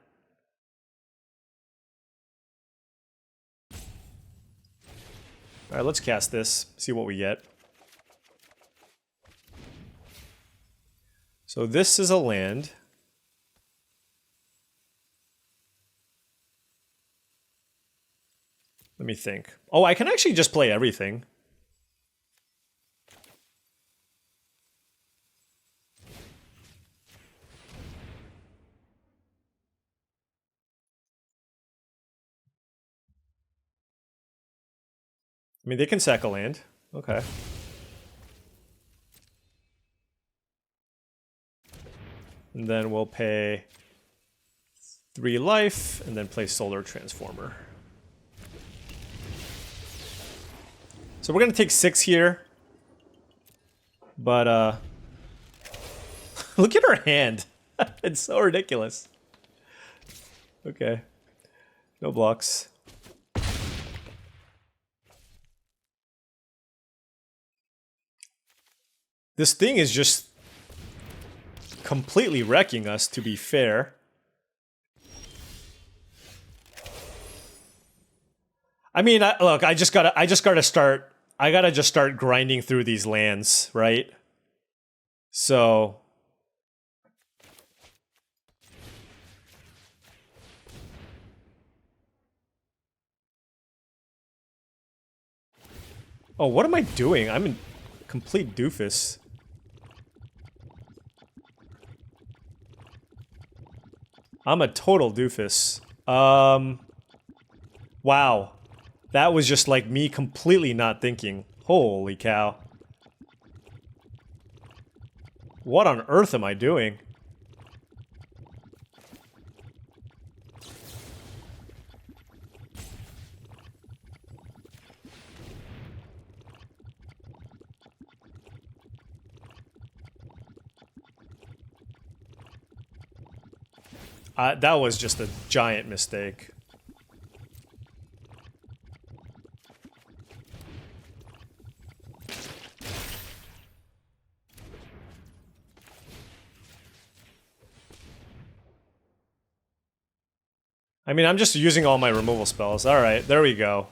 All right, let's cast this, see what we get. So this is a land. Let me think. Oh, I can actually just play everything. I mean, they can sack a land. Okay. And then we'll pay 3 life, and then play Solar Transformer. So we're gonna take 6 here. But, look at her hand. It's so ridiculous. Okay. No blocks. This thing is just completely wrecking us, to be fair. I mean, look, I gotta just start grinding through these lands, right? So oh, what am I doing? I'm a complete doofus. I'm a total doofus. Wow. That was just like me completely not thinking. Holy cow. What on earth am I doing? That was just a giant mistake. I mean, I'm just using all my removal spells. All right, there we go.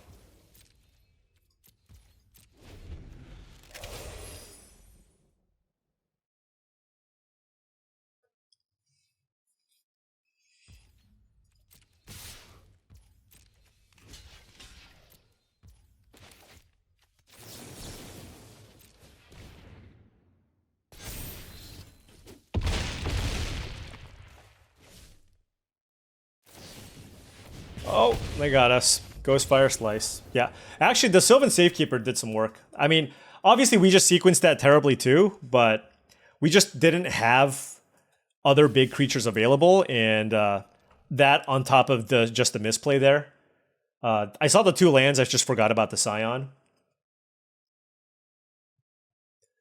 Oh, they got us. Ghostfire Slice. Yeah. Actually, the Sylvan Safekeeper did some work. I mean, obviously we just sequenced that terribly too, but we just didn't have other big creatures available, and that on top of just the misplay there. I saw the 2 lands, I just forgot about the Scion.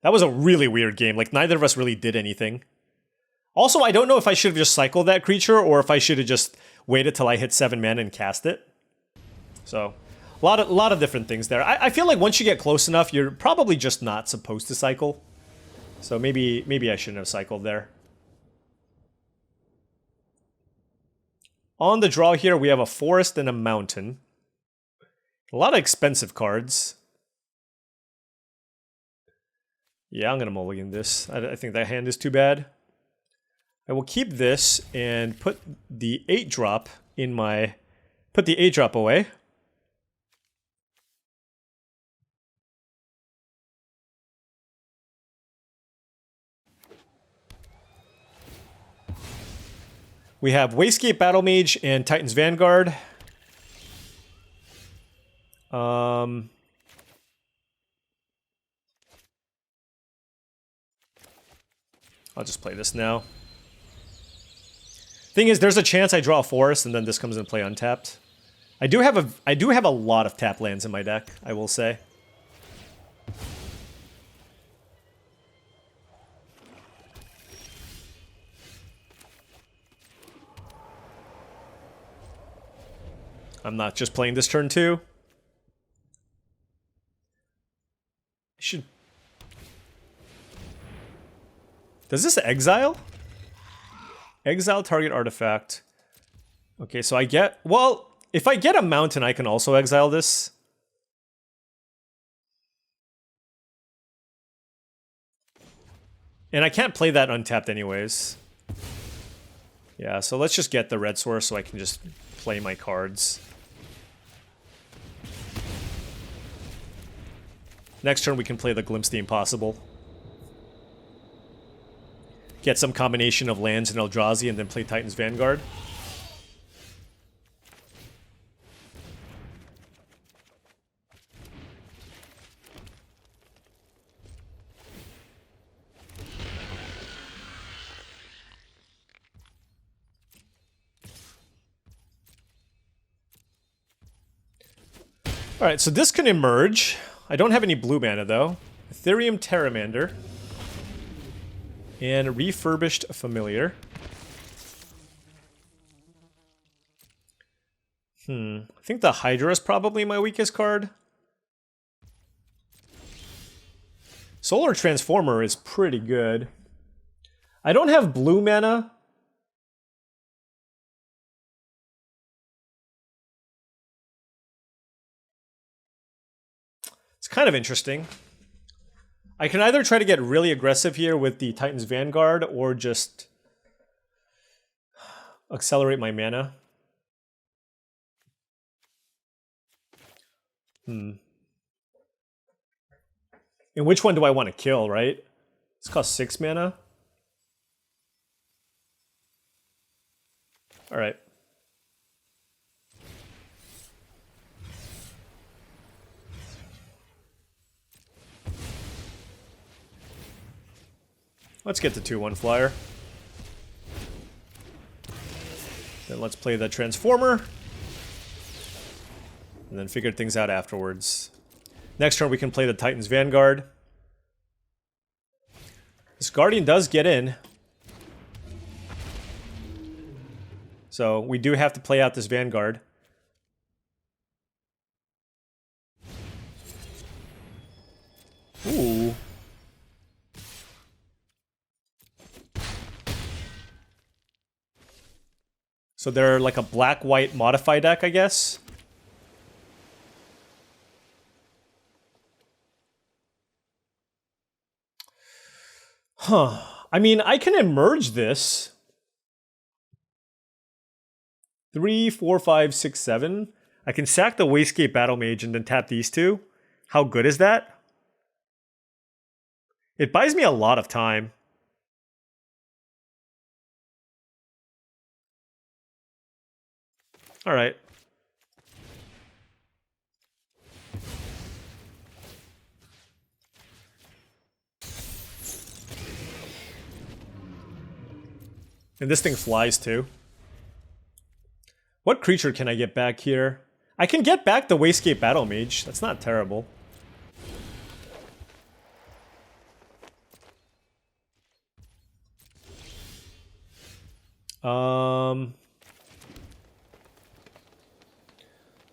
That was a really weird game. Like, neither of us really did anything. Also, I don't know if I should have just cycled that creature or if I should have just waited till I hit 7 mana and cast it. So, a lot of different things there. I feel like once you get close enough, you're probably just not supposed to cycle. So maybe I shouldn't have cycled there. On the draw here, we have a forest and a mountain. A lot of expensive cards. Yeah, I'm going to mulligan this. I think that hand is too bad. I will keep this and put the 8-drop in my... Put the 8-drop away. We have Wastegate Battle Mage and Titan's Vanguard. I'll just play this now. Thing is, there's a chance I draw a forest and then this comes into play untapped. I do have a lot of tap lands in my deck, I will say. I'm not just playing this turn too. I should... Does this exile? Exile target artifact. Okay, so I get... Well, if I get a mountain, I can also exile this. And I can't play that untapped anyways. Yeah, so let's just get the red source so I can just play my cards. Next turn we can play the Glimpse the Impossible. Get some combination of lands and Eldrazi and then play Titan's Vanguard. Alright, so this can emerge. I don't have any blue mana though. Ethereum Terramander. And Refurbished Familiar. I think the Hydra is probably my weakest card. Solar Transformer is pretty good. I don't have blue mana. It's kind of interesting. I can either try to get really aggressive here with the Titan's Vanguard or just accelerate my mana. And which one do I want to kill, right? This costs 6 mana. All right. Let's get the 2/1 flyer. Then let's play the Transformer. And then figure things out afterwards. Next turn we can play the Titan's Vanguard. This Guardian does get in. So we do have to play out this Vanguard. Ooh. So they're like a black-white modify deck, I guess. Huh. I mean, I can emerge this. 3, 4, 5, 6, 7. I can sack the Wastegate Battle Mage and then tap these two. How good is that? It buys me a lot of time. All right. And this thing flies too. What creature can I get back here? I can get back the Wastegate Battle Mage. That's not terrible.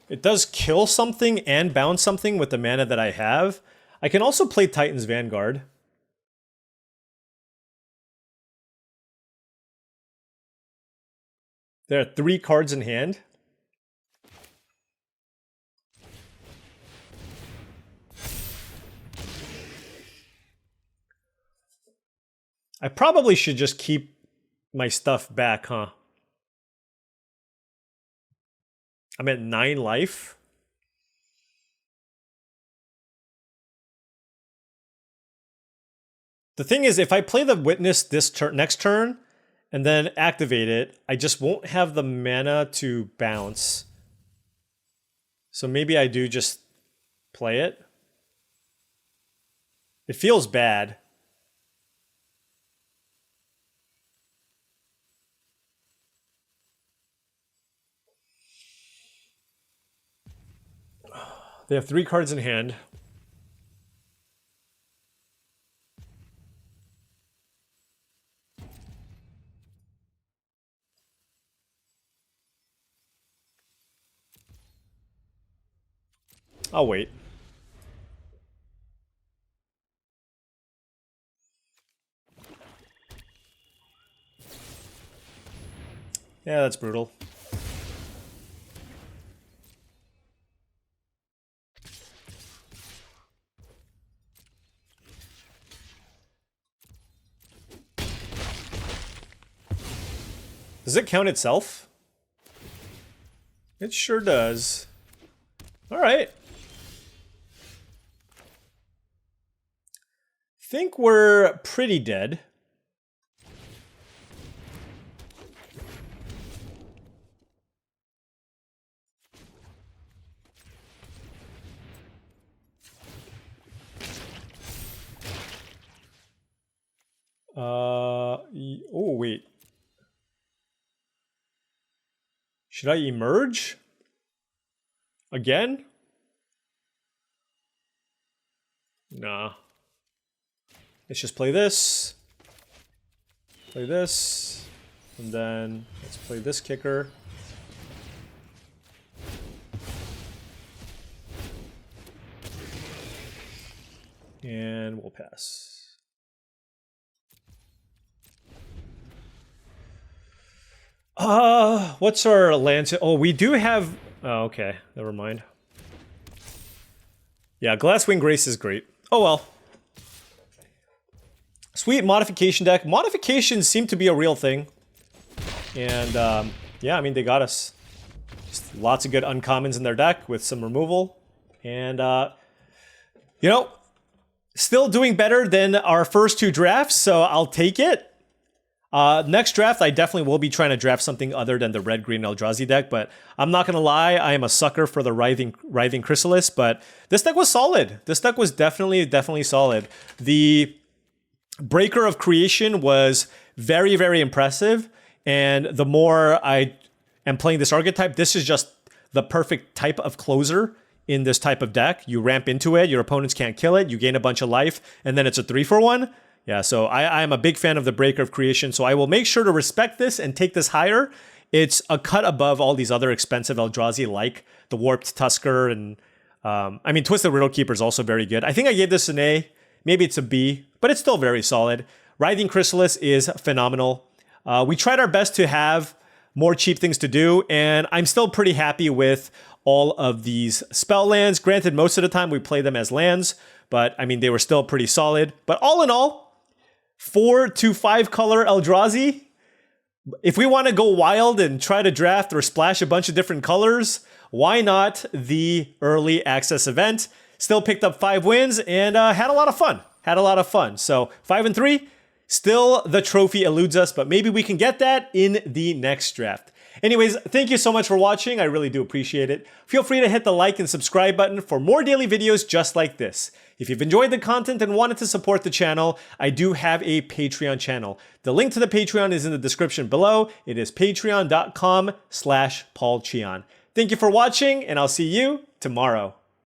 It does kill something and bounce something with the mana that I have. I can also play Titan's Vanguard. There are 3 cards in hand. I probably should just keep my stuff back, huh? I'm at 9 life. The thing is, if I play the Witness this next turn and then activate it, I just won't have the mana to bounce. So maybe I do just play it. It feels bad. They have 3 cards in hand. I'll wait. Yeah, that's brutal. Does it count itself? It sure does. All right. Think we're pretty dead. Oh, wait. Should I emerge? Again? Nah. Let's just play this. Play this. And then let's play this kicker. And we'll pass. What's our land? Oh, we do have... Oh, okay. Never mind. Yeah, Glasswing Grace is great. Oh, well. Sweet modification deck. Modifications seem to be a real thing. And, yeah, I mean, they got us. Just lots of good uncommons in their deck with some removal. And, you know, still doing better than our first 2 drafts, so I'll take it. Next draft, I definitely will be trying to draft something other than the red-green Eldrazi deck, but I'm not going to lie, I am a sucker for the Writhing Chrysalis, but this deck was solid. This deck was definitely solid. The Breaker of Creation was very, very impressive, and the more I am playing this archetype, this is just the perfect type of closer in this type of deck. You ramp into it, your opponents can't kill it, you gain a bunch of life, and then it's a 3-for-1. Yeah, so I am a big fan of the Breaker of Creation, so I will make sure to respect this and take this higher. It's a cut above all these other expensive Eldrazi, like the Warped Tusker, and I mean, Twisted Riddle Keeper is also very good. I think I gave this an A, maybe it's a B, but it's still very solid. Writhing Chrysalis is phenomenal. We tried our best to have more cheap things to do. And I'm still pretty happy with all of these spell lands. Granted, most of the time we play them as lands, but I mean, they were still pretty solid. But all in all, 4 to 5 color Eldrazi. If we want to go wild and try to draft or splash a bunch of different colors, why not the early access event? Still picked up 5 wins and had a lot of fun. So 5 and 3, still the trophy eludes us, but maybe we can get that in the next draft. Anyways, thank you so much for watching. I really do appreciate it. Feel free to hit the like and subscribe button for more daily videos just like this. If you've enjoyed the content and wanted to support the channel, I do have a Patreon channel. The link to the Patreon is in the description below. It is patreon.com/paulcheon. Thank you for watching, and I'll see you tomorrow.